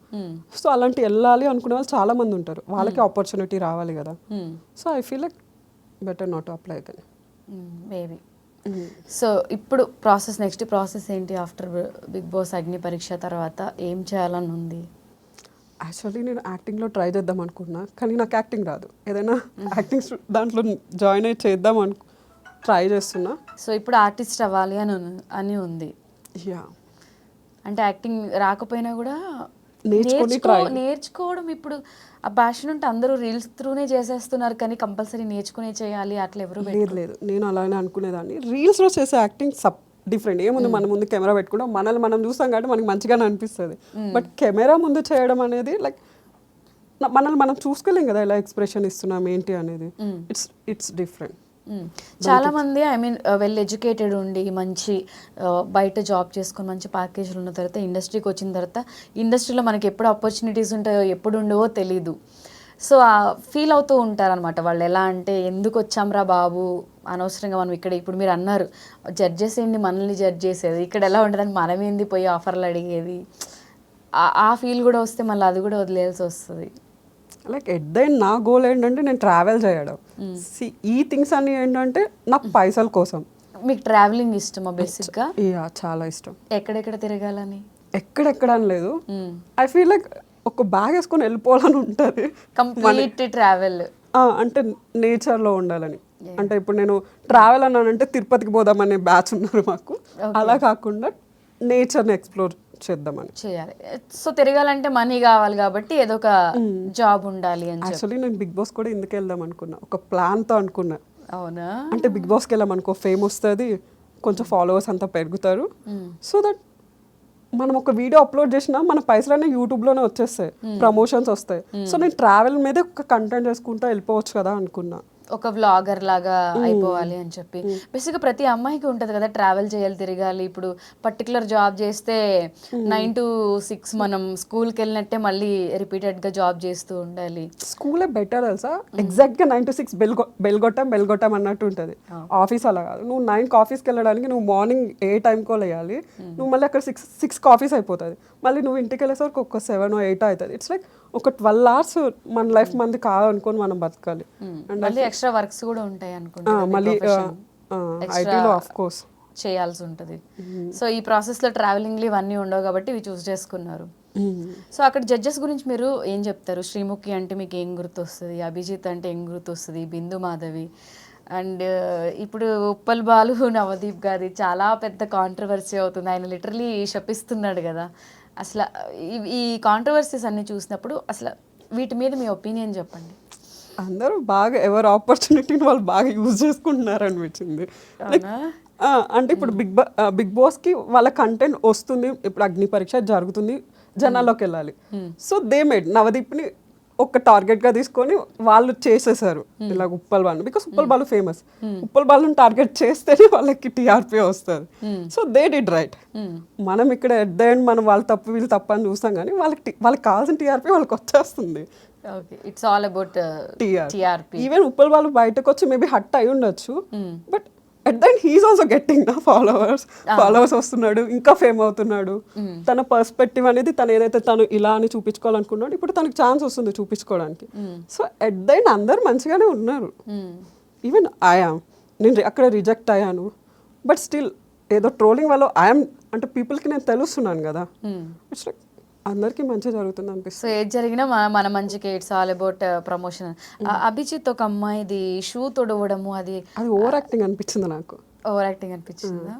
సో అలాంటి వెళ్ళాలి అనుకునే వాళ్ళు చాలా మంది ఉంటారు, వాళ్ళకి ఆపర్చునిటీ రావాలి కదా. So I feel like better not apply then maybe. So ఇప్పుడు నెక్స్ట్ ప్రాసెస్ ఏంటి after Bigg Boss Agni Pariksha తర్వాత ఏం చేయాలని ఉంది? యాక్చువల్లీ నేను యాక్టింగ్లో ట్రై చేద్దాం అనుకున్నా, కానీ నాకు యాక్టింగ్ రాదు. ఏదైనా యాక్టింగ్ దాంట్లో జాయిన్ అయ్యి చేద్దాం ట్రై చేస్తున్నా. సో ఇప్పుడు ఆర్టిస్ట్ అవ్వాలి అని ఉంది. యా, అంటే యాక్టింగ్ రాకపోయినా కూడా నేర్చుకోవడం. ఇప్పుడు ఆ ప్యాషన్ ఉంటే అందరూ రీల్స్ త్రూనే చేసేస్తున్నారు, కానీ కంపల్సరీ నేర్చుకునే చేయాలి అట్లా ఎవరు లేదు. నేను అలానే అనుకునేదాన్ని. రీల్స్లో చేసే యాక్టింగ్ డిఫరెంట్. ఏముంది, మన ముందు కెమెరా పెట్టుకుంటాం, మనల్ని మనం చూస్తాం కాబట్టి మనకి మంచిగానే అనిపిస్తుంది. బట్ కెమెరా ముందు చేయడం అనేది లైక్ మనల్ని మనం చూసుకోలేం కదా, ఎలా ఎక్స్ప్రెషన్ ఇస్తున్నాం ఏంటి అనేది. It's different. చాలా మంది ఐ మీన్ వెల్ ఎడ్యుకేటెడ్ ఉండి మంచి బయట జాబ్ చేసుకొని మంచి ప్యాకేజీలు ఉన్న తర్వాత ఇండస్ట్రీకి వచ్చిన తర్వాత ఇండస్ట్రీలో మనకి ఎప్పుడు ఆపర్చునిటీస్ ఉంటాయో ఎప్పుడు ఉండవో తెలీదు. సో ఫీల్ అవుతూ ఉంటారనమాట వాళ్ళు. ఎలా అంటే ఎందుకు వచ్చాంరా బాబు అనవసరంగా మనం ఇక్కడ. ఇప్పుడు మీరు అన్నారు జడ్జెస్ ఏంటి మనల్ని జడ్జ్ చేసేది, ఇక్కడ ఎలా ఉంటుందని మనం ఏంది పోయి ఆఫర్లు అడిగేది. ఆ ఫీల్ కూడా వస్తే మళ్ళీ అది కూడా వదిలేయాల్సి వస్తుంది. లైక్ ఎట్ ద ఎండ్ నా గోల్ ఏంటంటే నేను ట్రావెల్ చేయడం. ఈ థింగ్స్ అన్ని ఏంటంటే నాకు పైసల కోసం. మీకు ట్రావెలింగ్ ఇష్టమా బేసిక్గా? యా, చాలా ఇష్టం. ఎక్కడెక్కడ తిరగాలని? ఎక్కడెక్కడ అని లేదు, ఐ ఫీల్ లైక్ ఒక బ్యాగ్ వేసుకొని వెళ్ళిపోవాలని ఉంటుంది. కంప్లీట్ ట్రావెల్ అంటే నేచర్లో ఉండాలని. అంటే ఇప్పుడు నేను ట్రావెల్ అన్నానంటే తిరుపతికి పోదామనే బ్యాచ్ ఉన్నారు మాకు. అలా కాకుండా నేచర్ని ఎక్స్ప్లోర్ చేద్దామని చేయాలి. సో తిరగాలంటే మనీ కావాలి కాబట్టి ఏదో ఒక జాబ్ ఉండాలి అని. యాక్చువల్లీ నేను బిగ్ బాస్ కూడా ఇందుకు వెళ్దాం అనుకున్నా, ఒక ప్లాన్తో అనుకున్నా. అవునా? అంటే బిగ్ బాస్కి వెళ్ళాం అనుకో, ఫేమ్ వస్తుంది, కొంచెం ఫాలోవర్స్ అంతా పెరుగుతారు. సో దట్ మనం ఒక వీడియో అప్లోడ్ చేసినా మన పైసలన్నీ యూట్యూబ్లోనే వచ్చేస్తాయి, ప్రమోషన్స్ వస్తాయి. సో నేను ట్రావెల్ మీదే ఒక కంటెంట్ చేసుకుంటా వెళ్ళిపోవచ్చు కదా అనుకున్నా. ఒక వ్లాగర్ లాగా అయిపోవాలి అని చెప్పి. బేసిక్గా ప్రతి అమ్మాయికి ఉంటుంది కదా, ట్రావెల్ చేయాలి, తిరగాలి. ఇప్పుడు పర్టికులర్ జాబ్ చేస్తే 9 to 6 మనం స్కూల్కి వెళ్ళినట్టే మళ్ళీ రిపీటెడ్గా జాబ్ చేస్తూ ఉండాలి. స్కూలే బెటర్ తెలుసా, ఎగ్జాక్ట్గా 9 to 6 బెల్గొట్టం అన్నట్టు ఉంటుంది. ఆఫీస్ అలా కాదు. నువ్వు 9కి ఆఫీస్కి వెళ్ళడానికి నువ్వు మార్నింగ్ ఏ టైంకో లేయాలి, నువ్వు మళ్ళీ అక్కడ 6కి ఆఫీస్ అయిపోతుంది, మళ్ళీ నువ్వు ఇంటికి వెళ్ళేసరికి ఒక 7 or 8 అవుతుంది. ఇట్స్ లైక్ ఒక 12 hours మన లైఫ్ మంది కాదనుకొని మనం బతకాలి. మళ్ళీ ఎక్స్ట్రా వర్క్స్ కూడా ఉంటాయి అనుకుంటా, మళ్ళీ ఐటీలో ఆఫ్ కోర్స్ చేయాల్సి ఉంటుంది. సో ఈ ప్రాసెస్లో ట్రావెలింగ్లు ఇవన్నీ ఉండవు కాబట్టి ఇవి చూస్ చేసుకున్నారు. సో అక్కడ జడ్జెస్ గురించి మీరు ఏం చెప్తారు? శ్రీముఖి అంటే మీకు ఏం గుర్తొస్తుంది? అభిజిత్ అంటే ఏం గుర్తొస్తుంది? బిందు మాధవి అండ్ ఇప్పుడు ఉప్పల్ బాలు నవదీప్ గారి చాలా పెద్ద కాంట్రవర్సీ అవుతుంది. ఆయన లిటరలీ శపిస్తున్నాడు కదా. అసలు ఈ కాంట్రవర్సీస్ అన్ని చూసినప్పుడు అసలు వీటి మీద మీ ఒపీనియన్ చెప్పండి. అందరూ బాగా ఎవరి ఆపర్చునిటీని వాళ్ళు బాగా యూజ్ చేసుకుంటున్నారు అనిపించింది. అంటే ఇప్పుడు బిగ్ బాస్కి వాళ్ళ కంటెంట్ వస్తుంది, ఇప్పుడు అగ్ని పరీక్ష జరుగుతుంది, జనాల్లోకి వెళ్ళాలి. సో దే మేడ్ నవదీప్ని ఒక టార్గెట్గా తీసుకొని వాళ్ళు చేసేసారు ఇలా ఉప్పల్ బాలు. బికాస్ ఉప్పల్ బాలు ఫేమస్, ఉప్పల్ బాలుని టార్గెట్ చేస్తేనే వాళ్ళకి టీఆర్పీ వస్తుంది. So they did right. మనం ఇక్కడ ఎట్ ద ఎండ్ మనం వాళ్ళు తప్పు వీళ్ళు తప్పు అని చూస్తాం, కానీ వాళ్ళకి కావాల్సిన టీఆర్పీ వాళ్ళకి వచ్చేస్తుంది. It's all about TRP. Even Uppal Balu బయటకు వచ్చి మేబీ హట్ అయి ఉండొచ్చు, but at the end he's also getting నా ఫాలోవర్స్ వస్తున్నాడు, ఇంకా ఫేమ్ అవుతున్నాడు. తన పర్స్పెక్టివ్ అనేది తను ఏదైతే తను ఇలా అని చూపించుకోవాలనుకున్నాడు, ఇప్పుడు తనకు ఛాన్స్ వస్తుంది చూపించుకోవడానికి. సో అట్ ద ఎండ్ అందరు మంచిగానే ఉన్నారు. ఈవెన్ నేను అక్కడ రిజెక్ట్ అయ్యాను, బట్ స్టిల్ ఏదో ట్రోలింగ్ వల్ల అంటే పీపుల్కి నేను తెలుస్తున్నాను కదా. ఇట్స్ లైక్ అందరికీ మంచి జరుగుతుంది అనిపిస్తుంది. సో ఏది జరిగినా మన మంచికి. It's all about promotion. Abhijit ఒక అమ్మాయిది షూ తొడవడము అది ఓవర్ యాక్టింగ్ అనిపించింది నాకు. ఓవర్ యాక్టింగ్ అనిపించిందా?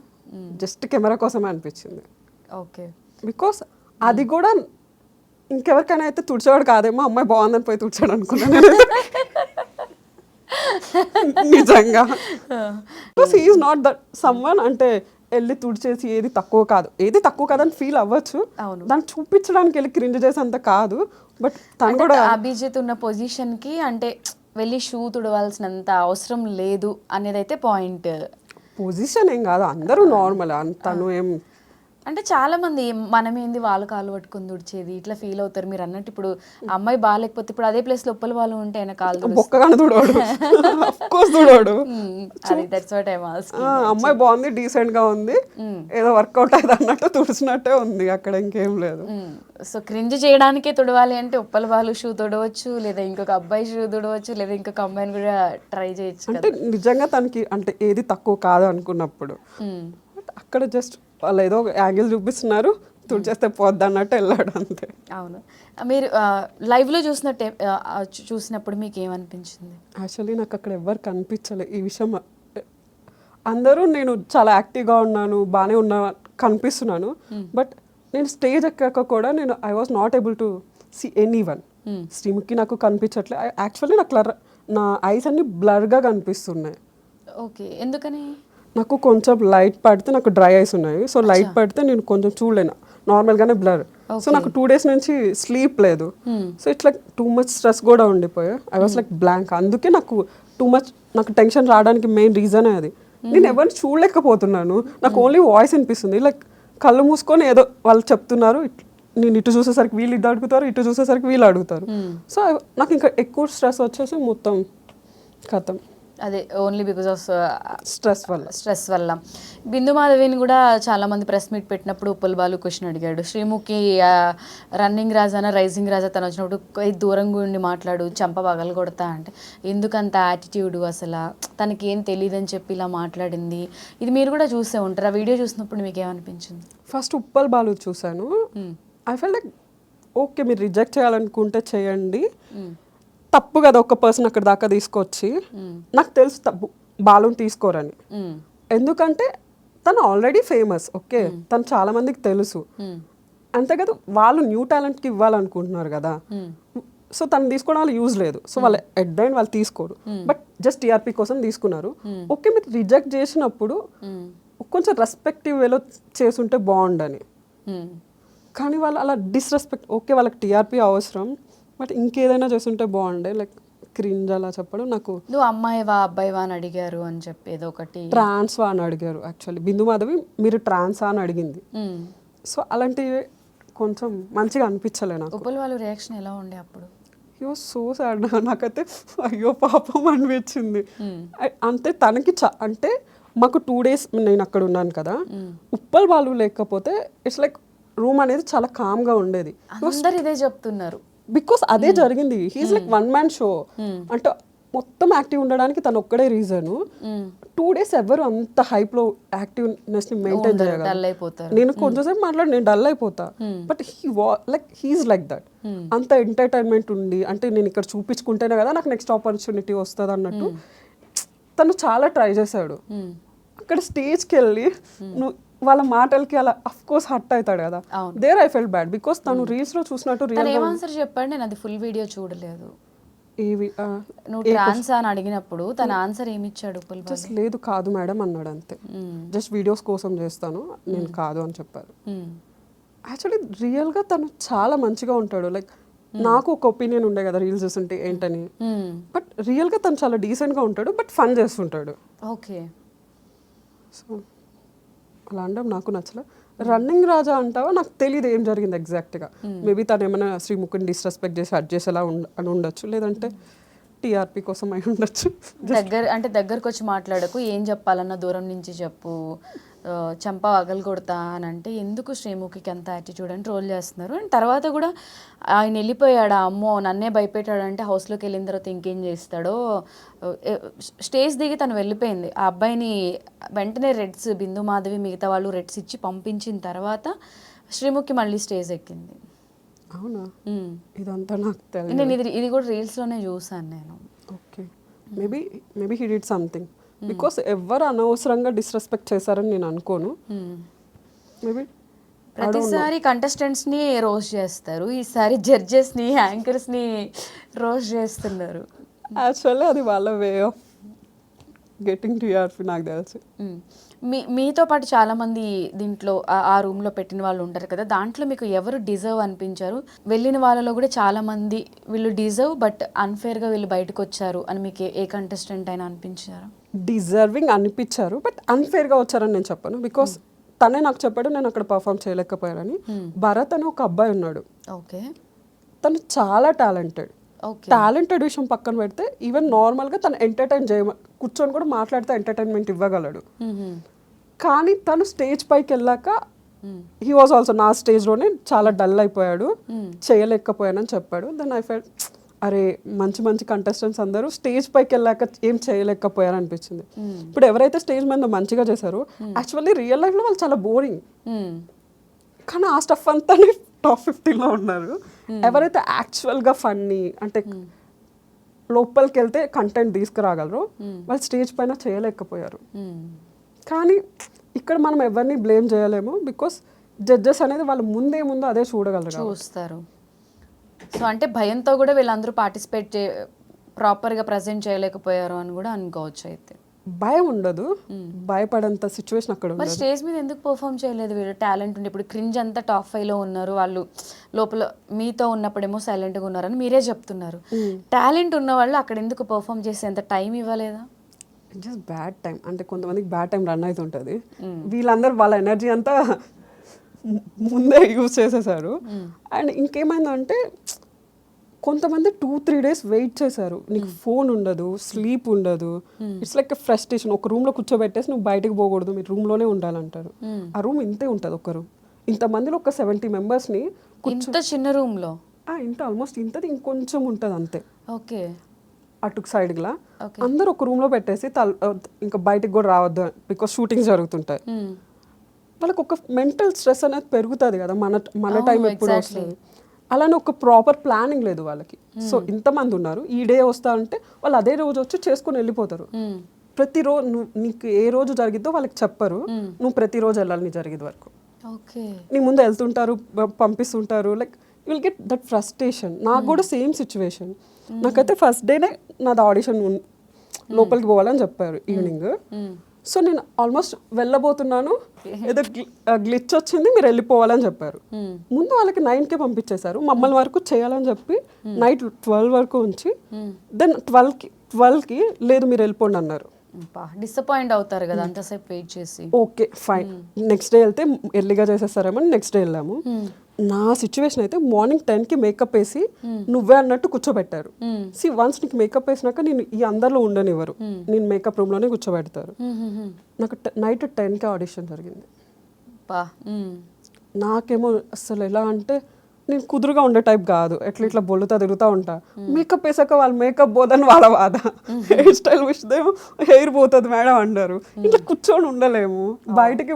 జస్ట్ కెమెరా కోసమే అనిపించింది. ఓకే. బికాస్ అది కూడా ఇంకెవరికైనా అయితే తుడిచేవాడు కాదేమో, అమ్మాయి బాగుందని పోయి తుడిచాడు అనుకున్నాను నిజంగా. Because he is not that someone అంటే వెళ్ళి తుడిచేసి ఏది తక్కువ కాదని ఫీల్ అవ్వచ్చు, దాన్ని చూపించడానికి వెళ్ళి క్రింజ్ చేసేంత కాదు. బట్ తను కూడా అభిజిత్ ఉన్న పొజిషన్కి అంటే వెళ్ళి షూ తుడవాల్సినంత అవసరం లేదు అనేది అయితే పాయింట్. పొజిషన్ ఏం కాదు, అందరూ నార్మల్. తను ఏం అంటే చాలా మంది మనమేంది వాళ్ళ కాలు పట్టుకుని తుడిచేది ఇట్లా ఫీల్ అవుతారు. మీరు అన్నట్టు ఇప్పుడు అమ్మాయి బాగాలేకపోతే ఇప్పుడు అదే ప్లేస్ లో ఉప్పల వాళ్ళు ఉంటే ఆయన కాలు బొక్కగానే తుడవాడు. అమ్మాయి బాగుంది, డీసెంట్ గా ఉంది, ఏదో వర్కౌట్ అయ్యేది అన్నట్టు తుడిచినట్టే ఉంది, అక్కడ ఇంకేం లేదు. సో క్రింజ్ చేయడానికే తుడవాలి అంటే ఉప్పల వాళ్ళు షూ తుడవచ్చు, లేదా ఇంకొక అబ్బాయి షూ తుడవచ్చు, లేదా ఇంకొక అమ్మాయిని కూడా ట్రై చేయొచ్చు. అంటే నిజంగా తనకి అంటే ఏది తక్కువ కాదు అనుకున్నప్పుడు అక్కడ జస్ట్ వాళ్ళు ఏదో యాంగిల్ చూపిస్తున్నారు, తుడిచేస్తే పోద్ది అన్నట్టు వెళ్ళాడు అంతే. అవును. మీరు లైవ్లో చూసినప్పుడు మీకు ఏమనిపించింది? యాక్చువల్లీ నాకు అక్కడ ఎవరు కనిపించలేదు ఈ విషయం. అందరూ నేను చాలా యాక్టివ్గా ఉన్నాను, బాగానే కనిపిస్తున్నాను, బట్ నేను స్టేజ్ ఎక్కాక కూడా I was not able to see anyone. Sreemukhi నాకు కనిపించట్లే. యాక్చువల్లీ నా ఐస్ అన్ని బ్లర్గా కనిపిస్తున్నాయి. ఓకే, ఎందుకని? నాకు కొంచెం లైట్ పడితే నాకు డ్రై ఐస్ ఉన్నాయి, సో లైట్ పడితే నేను కొంచెం చూడలేను, నార్మల్గానే బ్లర్. సో నాకు 2 days నుంచి స్లీప్ లేదు. సో ఇట్లా టూ మచ్ స్ట్రెస్ కూడా ఉండిపోయా. I was like blank. అందుకే నాకు నాకు టెన్షన్ రావడానికి మెయిన్ రీజనే అది. నేను ఎవరిని చూడలేకపోతున్నాను, నాకు ఓన్లీ వాయిస్ వినిపిస్తుంది. లైక్ కళ్ళు మూసుకొని ఏదో వాళ్ళు చెప్తున్నారు, నేను ఇటు చూసేసరికి వీళ్ళు ఇటు అడుగుతారు, ఇటు చూసేసరికి వీళ్ళు అడుగుతారు. సో నాకు ఇంకా ఎక్కువ స్ట్రెస్ వచ్చేసి మొత్తం కథం. అదే ఓన్లీ బికాస్ ఆఫ్ స్ట్రెస్ వల్ల. బిందు మాధవిని కూడా చాలా మంది ప్రెస్ మీట్ పెట్టినప్పుడు ఉప్పల్ బాలు క్వశ్చన్ అడిగాడు, శ్రీముఖి రన్నింగ్ రాజానా రైజింగ్ రాజా తను వచ్చినప్పుడు దూరంగా ఉండి మాట్లాడు చంప పగలు కొడతా అంటే, ఎందుకంత యాటిట్యూడ్ అసలు తనకి ఏం తెలియదని చెప్పి ఇలా మాట్లాడింది. ఇది మీరు కూడా చూసే ఉంటారు, ఆ వీడియో చూసినప్పుడు మీకు ఏమనిపించింది? ఫస్ట్ ఉప్పల్ బాలు చూశాను. ఐ ఫెల్ లైక్ ఓకే, మీరు రిజెక్ట్ చేయాలనుకుంటే చేయండి, తప్పు కదా ఒక పర్సన్ అక్కడ దాకా తీసుకొచ్చి. నాకు తెలుసు తప్పు బాలుని తీసుకోరని, ఎందుకంటే తను ఆల్రెడీ ఫేమస్. ఓకే, తను చాలా మందికి తెలుసు, అంతే కదా. వాళ్ళు న్యూ టాలెంట్కి ఇవ్వాలనుకుంటున్నారు కదా, సో తను తీసుకోవడం వల్ల యూజ్ లేదు. సో వాళ్ళు ఎట్ ద ఎండ్ వాళ్ళు తీసుకోరు, బట్ జస్ట్ టీఆర్పీ కోసం తీసుకున్నారు. ఓకే, మీరు రిజెక్ట్ చేసినప్పుడు కొంచెం రెస్పెక్టివ్ వేలో చేసుంటే బాగుండని. కానీ వాళ్ళు అలా డిస్రెస్పెక్ట్, ఓకే వాళ్ళకి టీఆర్పీ అవసరం, బట్ ఇంకేదైనా చేస్తుంటే బాగుండే. లైక్ క్రింజ్ అలా చెప్పడం నాకు. నువ్వు అమ్మాయివా అబ్బాయివా అని అడిగారు అని చెప్పి ఏదో ఒకటి ట్రాన్స్వా అని అడిగారు. యాక్చువల్లీ బిందు మాధవి మీరు ట్రాన్సా అని అడిగింది. సో అలాంటివి కొంచెం మంచిగా అనిపించలే నాకు. ఉప్పల్ వాళ్ళ రియాక్షన్ ఎలా ఉండే అప్పుడు? అయ్యో సో సాడ్, నాకైతే అయ్యో పాపం అనిపించింది. అంటే తనకి అంటే మాకు 2 days నేను అక్కడ ఉన్నాను కదా, ఉప్పల్ బాలు లేకపోతే ఇట్స్ లైక్ రూమ్ అనేది చాలా కామ్గా ఉండేది. అందరు ఇదే చెప్తున్నారు, బికాస్ అదే జరిగింది. He's like one man show, అంటే మొత్తం యాక్టివ్ ఉండడానికి తను ఒక్కడే రీజన్. 2 days ఎవరు అంత హైప్ లో యాక్టివ్నెస్ ని మెయింటైన్ చేయగలరు? నేను కొంచెంసేపు మాట్లాడి నేను డల్ అయిపోతా, బట్ హీఈస్ లైక్ దట్. అంత ఎంటర్టైన్మెంట్ ఉండి, అంటే నేను ఇక్కడ చూపించుకుంటేనే కదా నాకు నెక్స్ట్ ఆపర్చునిటీ వస్తుంది అన్నట్టు తను చాలా ట్రై చేశాడు. అక్కడ స్టేజ్కి వెళ్ళి నువ్వు వాళ్ళ మాటలకి అలా అఫ్ కోర్స్ హర్ట్ అవుతాడు కదా. There I felt bad, because తను రీల్స్ లో చూసినట్టు రియల్ ఆన్సర్ చెప్పండి. నేను అది ఫుల్ వీడియో చూడలేదు. ఏవి నువ్వు ట్రాన్స్ అని అడిగినప్పుడు తన ఆన్సర్ ఏమి ఇచ్చాడు? జస్ట్ లేదు కాదు మేడం అన్నాడు అంతే. జస్ట్ వీడియోస్ కోసం చేస్తాను, నేను కాదు అని చెప్పారు. యాక్చువల్లీ రియల్గా తను చాలా మంచిగా ఉంటాడు. లైక్ నాకు ఒక ఒపీనియన్ ఉండే కదా రీల్స్ చూస్తుంటే ఏంటని, బట్ రియల్గా తను చాలా డీసెంట్గా ఉంటాడు, బట్ ఫన్ చేస్తుంటాడు. ఓకే, సో అలా అనడం నాకు నచ్చలే. రన్నింగ్ రాజా అంటావా, నాకు తెలియదు ఏం జరిగింది ఎగ్జాక్ట్గా. మేబీ తను ఏమైనా శ్రీముఖిని డిస్రెస్పెక్ట్ చేసి అడ్ చేసేలా అని ఉండొచ్చు, లేదంటే టీఆర్పీ కోసం అయి ఉండొచ్చు. దగ్గరకు వచ్చి మాట్లాడకు, ఏం చెప్పాలన్నా దూరం నుంచి చెప్పు, చంప వగలు కొడతా అని అంటే ఎందుకు శ్రీముఖికి అంత యాటిట్యూడ్ అని ట్రోల్ చేస్తున్నారు. అండ్ తర్వాత కూడా ఆయన వెళ్ళిపోయాడా, అమ్మో నన్నే భయపెట్టాడంటే హౌస్లోకి వెళ్ళిన తర్వాత ఇంకేం చేస్తాడో. స్టేజ్ దిగి తను వెళ్ళిపోయింది. ఆ అబ్బాయిని వెంటనే రెడ్స్, బిందు మాధవి మిగతా వాళ్ళు రెడ్స్ ఇచ్చి పంపించిన తర్వాత శ్రీముఖి మళ్ళీ స్టేజ్ ఎక్కింది. అవునా, ఇదంతా నాకు తెలియదు. నేను ఇది కూడా రీల్స్లోనే చూసాను నేను. Okay, maybe he did something, because ఎవరు అనవసరంగా డిస్రెస్పెక్ట్ చేశారని నేను అనుకోను. మేబీ ప్రతిసారి కంటెస్టెంట్స్ని రోస్ట్ చేస్తారు, ఈసారి జడ్జెస్ని యాంకర్స్ని రోస్ట్ చేస్తున్నారు. యాక్చువల్లీ అది వాళ్ళ వే ఆఫ్ గెటింగ్ టీఆర్పీ నాకు తెలిసి. మీతో పాటు చాలామంది దీంట్లో ఆ రూమ్లో పెట్టిన వాళ్ళు ఉంటారు కదా, దాంట్లో మీకు ఎవరు డిజర్వ్ అనిపించారు? వెళ్ళిన వాళ్ళలో కూడా చాలామంది వీళ్ళు డిజర్వ్ బట్ అన్ఫేర్గా వీళ్ళు బయటకు వచ్చారు అని మీకు ఏ కంటెస్టెంట్ అయినా అనిపించారు? డిజర్వింగ్ అనిపించారు, బట్ అన్ఫేర్గా వచ్చారని నేను చెప్పను. బికాస్ తనే నాకు చెప్పాడు నేను అక్కడ పర్ఫామ్ చేయలేకపోయానని. భరత్ అని ఒక అబ్బాయి ఉన్నాడు. ఓకే, తను చాలా టాలెంటెడ్. టాలెంటెడ్ విషయం పక్కన పెడితే ఈవెన్ నార్మల్గా తను ఎంటర్టైన్ కూర్చొని కూడా మాట్లాడితే ఎంటర్టైన్మెంట్ ఇవ్వగలడు. కానీ తను స్టేజ్ పైకి వెళ్ళాక హీ వాజ్ ఆల్సో నా స్టేజ్లోనే చాలా డల్ అయిపోయాడు, చేయలేకపోయానని చెప్పాడు. దెన్ ఐ ఫెల్ట్ అరే మంచి మంచి కంటెస్టెంట్స్ అందరూ స్టేజ్ పైకి వెళ్ళాక ఏం చేయలేకపోయారు అనిపించింది. ఇప్పుడు ఎవరైతే స్టేజ్ మీద మంచిగా చేశారో యాక్చువల్లీ రియల్ లైఫ్లో వాళ్ళు చాలా బోరింగ్, కానీ ఆ స్టఫ్ అంతా టాప్ 50లో ఉన్నారు. ఎవరైతే యాక్చువల్గా ఫన్నీ అంటే లోపలికి వెళ్తే కంటెంట్ తీసుకురాగలరు వాళ్ళు స్టేజ్ పైన చేయలేకపోయారు. కానీ ఇక్కడ మనం ఎవరిని బ్లేమ్ చేయలేము, బికాస్ జడ్జెస్ అనేది వాళ్ళు ముందేముందో అదే చూస్తారు. సో అంటే భయంతో కూడా వీళ్ళందరూ పార్టిసిపేట్ ప్రాపర్గా ప్రజెంట్ చేయలేకపోయారు అని కూడా అనుకోవచ్చు. అయితే భయం ఉండదు, భయపడంత సిచ్యువేషన్ అక్కడ ఉంది. మరి స్టేజ్ మీద ఎందుకు పర్ఫామ్ చేయలేదు వీళ్ళు? టాలెంట్ ఉండి ఇప్పుడు క్రింజ్ అంతా టాప్ 5లో ఉన్నారు, వాళ్ళు లోపల మీతో ఉన్నప్పుడేమో సైలెంట్గా ఉన్నారని మీరే చెప్తున్నారు. టాలెంట్ ఉన్న వాళ్ళు అక్కడ ఎందుకు పర్ఫామ్ చేసేంత టైం ఇవ్వలేదా? జస్ట్ బ్యాడ్ టైం, అంటే కొంతమందికి బ్యాడ్ టైం రన్ అవుతుంటుంది. వీళ్ళందరూ వాళ్ళ ఎనర్జీ అంతా ముందే యూజ్ చేసేసారు. అండ్ ఇంకేమైందంటే కొంతమంది 2-3 days వెయిట్ చేశారు. నీకు ఫోన్ ఉండదు, స్లీప్ ఉండదు. It's like a frustration. ఒక రూమ్లో కూర్చోబెట్టేసి నువ్వు బయటకు పోకూడదు, మీరు రూమ్లోనే ఉండాలంటారు. ఆ రూమ్ ఇంతే ఉంటుంది ఒక రూమ్. ఇంతమందిలో ఒక 70 మెంబర్స్ని ఇంత చిన్న రూమ్లో ఇంత ఆల్మోస్ట్ ఇంతది ఇంకొంచెం ఉంటుంది అంతే. ఓకే, అటుకు సైడ్లా అందరూ ఒక రూమ్లో పెట్టేసి ఇంకా బయటకు కూడా రావద్దు బికాస్ షూటింగ్స్ జరుగుతుంటాయి. వాళ్ళకి ఒక మెంటల్ స్ట్రెస్ అనేది పెరుగుతుంది కదా, మన టైం ఎప్పుడు వస్తుంది. అలానే ఒక ప్రాపర్ ప్లానింగ్ లేదు వాళ్ళకి. సో ఇంతమంది ఉన్నారు, ఈ డే వస్తా అంటే వాళ్ళు అదే రోజు వచ్చి చేసుకుని వెళ్ళిపోతారు. ప్రతిరోజు నీకు ఏ రోజు జరిగిద్దో వాళ్ళకి చెప్పరు, నువ్వు ప్రతిరోజు వెళ్ళాలి నీ జరిగేది వరకు. నీ ముందు వెళ్తుంటారు, పంపిస్తుంటారు. Like you will get that frustration. నాకు కూడా సేమ్ సిచ్యువేషన్. నాకైతే ఫస్ట్ డేనే నాది ఆడిషన్ లోపలికి పోవాలని చెప్పారు ఈవినింగ్. సో నేను ఆల్మోస్ట్ వెళ్ళబోతున్నాను, ఏదో గ్లిచ్ వచ్చింది, మీరు వెళ్ళిపోవాలని చెప్పారు. ముందు వాళ్ళకి 9కే పంపించేశారు, మమ్మల్ని వరకు చేయాలని చెప్పి నైట్ 12 వరకు ఉంచి దెన్ 12కి లేదు మీరు వెళ్ళిపోండి అన్నారు. డిసప్పాయింట్ అవుతారు కదా అంతసేపు వెయిట్ చేసి. ఓకే ఫైన్, నెక్స్ట్ డే వెళ్తే ఎర్లీగా చేసేస్తారేమో నెక్స్ట్ డే వెళ్ళాము. నా సిచ్యువేషన్ అయితే మార్నింగ్ 10కి మేకప్ వేసి నువ్వే అన్నట్టు కూర్చోబెట్టారు. వన్స్ నీకు మేకప్ వేసినాక నేను ఈ అందరిలో ఉండనివ్వరు, నేను మేకప్ రూమ్లోనే కూర్చోబెడతారు. నాకు నైట్ 10కి ఆడిషన్ జరిగింది. నాకేమో అసలు ఎలా అంటే నేను కుదురుగా ఉండే టైప్ కాదు, ఇట్లా బొల్లుతా తిరుగుతూ ఉంటా. మేకప్ వేసాక వాళ్ళు మేకప్ పోదని వాళ్ళ బాధ, హెయిర్ స్టైల్ విషయం హెయిర్ పోతుంది మేడం అంటారు. ఇట్లా కూర్చొని ఉండలేము, బయటికి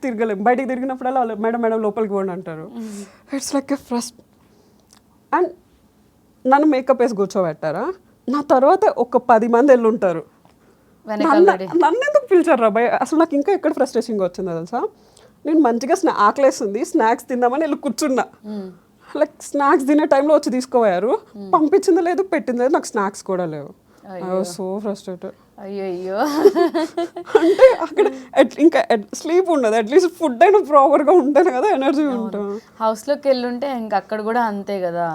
తిరగలేము. బయటికి తిరిగినప్పుడల్లా వాళ్ళు మేడం మేడం లోపలికి పోండి అంటారు. It's like a frust. And నన్ను మేకప్ వేసి కూర్చోబెట్టారా, నా తర్వాత ఒక 10 మంది వెళ్ళి ఉంటారు. నన్ను ఎందుకు పిలిచారు రా భయ్? అసలు నాకు ఇంకా ఎక్కడ ఫ్రస్ట్రేషన్గా వచ్చిందో తెలుసా, నేను మంచిగా ఆకలేస్తుంది స్నాక్స్ తిందామని వెళ్ళి కూర్చున్నా. లైక్ స్నాక్స్ తినే టైంలో వచ్చి తీసుకోపోయారు, పంపించింది లేదు పెట్టింది లేదు, నాకు స్నాక్స్ కూడా లేవు. I was so frustrated. అయ్యో అంటే అక్కడ ఇంకా స్లీప్ ఉండదు, అట్లీస్ట్ ఫుడ్ అయినా ప్రాపర్గా ఉంటేనే కదా ఎనర్జీ ఉంటాం. హౌస్లోకి వెళ్ళుంటే ఇంకా అక్కడ కూడా అంతే కదా,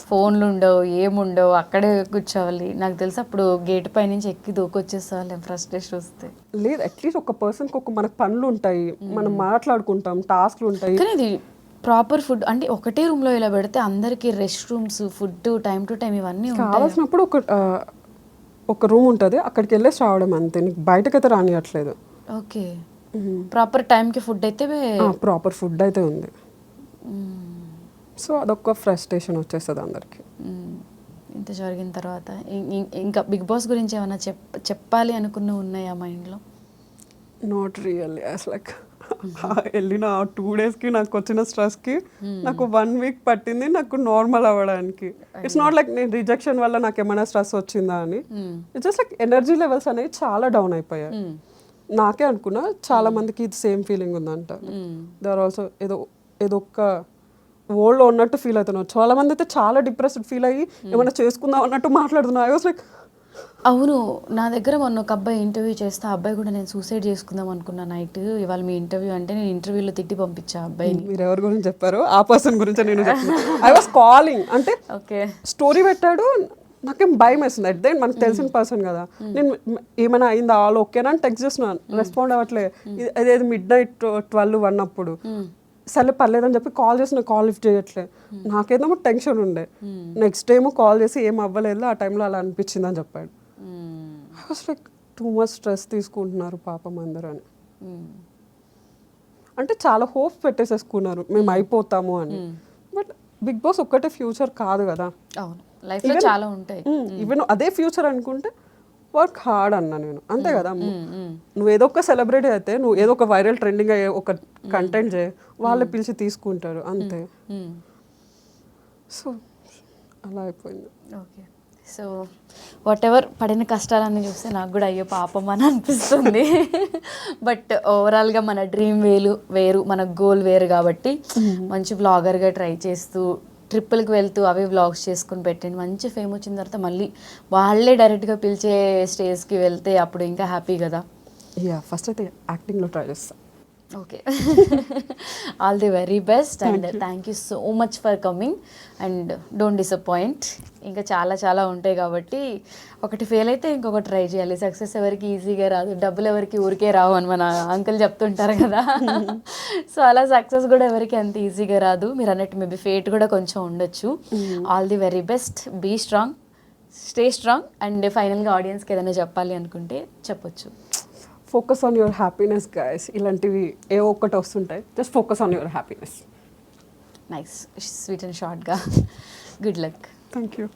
ఫోన్లు ఉండవు ఏముండవు, అక్కడే కూర్చోవాలి. నాకు తెలిసి అప్పుడు గేట్ పై నుంచి ఎక్కి దూకొచ్చేసేవాళ్ళం ఫ్రస్ట్రేషన్ వస్తే. లేదు, అట్లీస్ట్ ఒక పర్సన్కి ఒక మనకు పనులు ఉంటాయి, మనం మాట్లాడుకుంటాం, టాస్క్లు ఉంటాయి. కానీ ఇది ప్రాపర్ ఫుడ్ అంటే ఒకటే రూమ్లో ఇలా పెడితే అందరికి rest rooms, food time to time ఇవన్నీ కావాల్సినప్పుడు ఒక రూమ్ ఉంటుంది, అక్కడికి వెళ్ళేసి రావడం అంతే, నీకు బయటకైతే రానియట్లేదు. ఓకే, ప్రాపర్ టైంకి ఫుడ్ అయితే ప్రాపర్ ఫుడ్ అయితే ఉంది. సో అదొక ఫ్రస్ట్రేషన్ వచ్చేస్తుంది అందరికి. ఇంత జరిగిన తర్వాత ఇంకా బిగ్ బాస్ గురించి ఏమైనా చెప్పాలి అనుకున్న ఉన్నాయా మైండ్లో? Not really. అసలు వెళ్ళిన 2 daysకి నాకు వచ్చిన స్ట్రెస్కి నాకు 1 week పట్టింది నాకు నార్మల్ అవ్వడానికి. ఇట్స్ నాట్ లైక్ నేను రిజెక్షన్ వల్ల నాకు ఏమైనా స్ట్రెస్ వచ్చిందా అని. It's just like energy levels అనేవి చాలా డౌన్ అయిపోయాయి. నాకే అనుకున్నా చాలా మందికి ఇది సేమ్ ఫీలింగ్ ఉందంట. దే ఆర్ ఆల్సో ఏదో ఒక వరల్డ్లో ఉన్నట్టు ఫీల్ అవుతున్నారు. చాలా మంది అయితే చాలా డిప్రెస్డ్ ఫీల్ అయ్యి ఏమైనా చేసుకుందాం అన్నట్టు మాట్లాడుతున్నారు. ఐ వాస్ లైక్ అవును, నా దగ్గర మొన్న ఒక అబ్బాయి ఇంటర్వ్యూ చేస్తే ఆ అబ్బాయి కూడా నేను సూసైడ్ చేసుకుందాం అనుకున్నా నైట్. ఇవాళ మీ ఇంటర్వ్యూ అంటే నేను ఇంటర్వ్యూలో తిట్టి పంపించా అబ్బాయిని. మీరు ఎవరి గురించి చెప్పారు? ఆ పర్సన్ గురించి నేను ఐ వాస్ కాలింగ్ అంటే ఓకే స్టోరీ పెట్టాడు, నాకేం భయం వేస్తుంది. అట్ దెన్ మనకు తెలిసిన పర్సన్ కదా, నేను ఏమైనా అయిందా ఆల్ ఓకేనా అని టెక్స్ట్ చేస్తున్నాను, రెస్పాండ్ అవ్వట్లే. అదేది midnight 12-1 అప్పుడు సరే పర్లేదని చెప్పి కాల్ చేసి నాకు కాల్ లిఫ్ట్ చేయట్లే. నాకేదో టెన్షన్ ఉండే. నెక్స్ట్ టైం కాల్ చేసి ఏం అవ్వలేదు, ఆ టైంలో అలా అనిపించింది అని చెప్పాడు. I was like two much stress తీసుకుంటున్నారు పాపం అందరూ అని. అంటే చాలా హోప్ పెట్టేసేసుకున్నారు మేము అయిపోతాము అని. బట్ బిగ్ బాస్ ఒక్కటే ఫ్యూచర్ కాదు కదా, లైఫ్లో చాలా ఉంటాయి. ఈవెన్ అదే ఫ్యూచర్ అనుకుంటే వర్క్ హార్డ్ అన్నా నేను, అంతే కదా. నువ్వు ఏదో ఒక సెలబ్రిటీ అయితే, నువ్వు ఏదో ఒక వైరల్ ట్రెండింగ్ అయ్యే ఒక కంటెంట్ చేయి, వాళ్ళే పిలిచి తీసుకుంటారు అంతే. సో అలా అయిపోయింది. ఓకే, సో వాట్ ఎవర్ పడిన కష్టాలన్నీ చూస్తే నాకు కూడా అయ్యో పాపం అని అనిపిస్తుంది. బట్ ఓవరాల్గా మన డ్రీమ్ వేరు, మన గోల్ వేరు కాబట్టి మంచి బ్లాగర్గా ట్రై చేస్తూ ట్రిప్పులకి వెళ్తూ అవి వ్లాగ్స్ చేసుకుని పెట్టండి. మంచి ఫేమ్ వచ్చిన తర్వాత మళ్ళీ వాళ్ళే డైరెక్ట్గా పిలిచే స్టేజ్కి వెళ్తే అప్పుడు ఇంకా హ్యాపీ కదా. ఫస్ట్ అయితే యాక్టింగ్లో ట్రై చేస్తాను. Okay, all the very best and thank you so much for coming and don't disappoint. ఇంకా చాలా చాలా ఉంటాయి కాబట్టి ఒకటి ఫెయిల్ అయితే ఇంకొకటి ట్రై చేయాలి. సక్సెస్ ఎవరికి ఈజీగా రాదు, డబ్బులు ఎవరికి ఊరికే రావు అని మన అంకుల్ చెప్తుంటారు కదా. సో అలా సక్సెస్ కూడా ఎవరికి అంత ఈజీగా రాదు. మీరు అన్నట్టు మేబీ ఫేట్ కూడా కొంచెం ఉండొచ్చు. All the very best, be strong, stay strong. And ఫైనల్గా ఆడియన్స్కి ఏదైనా చెప్పాలి అనుకుంటే చెప్పొచ్చు. Focus on your happiness guys. ఇలాంటివి ఏ ఒక్కటి వస్తుంటాయి, just focus on your happiness. Nice, sweet and షార్ట్గా. Good luck. Thank you.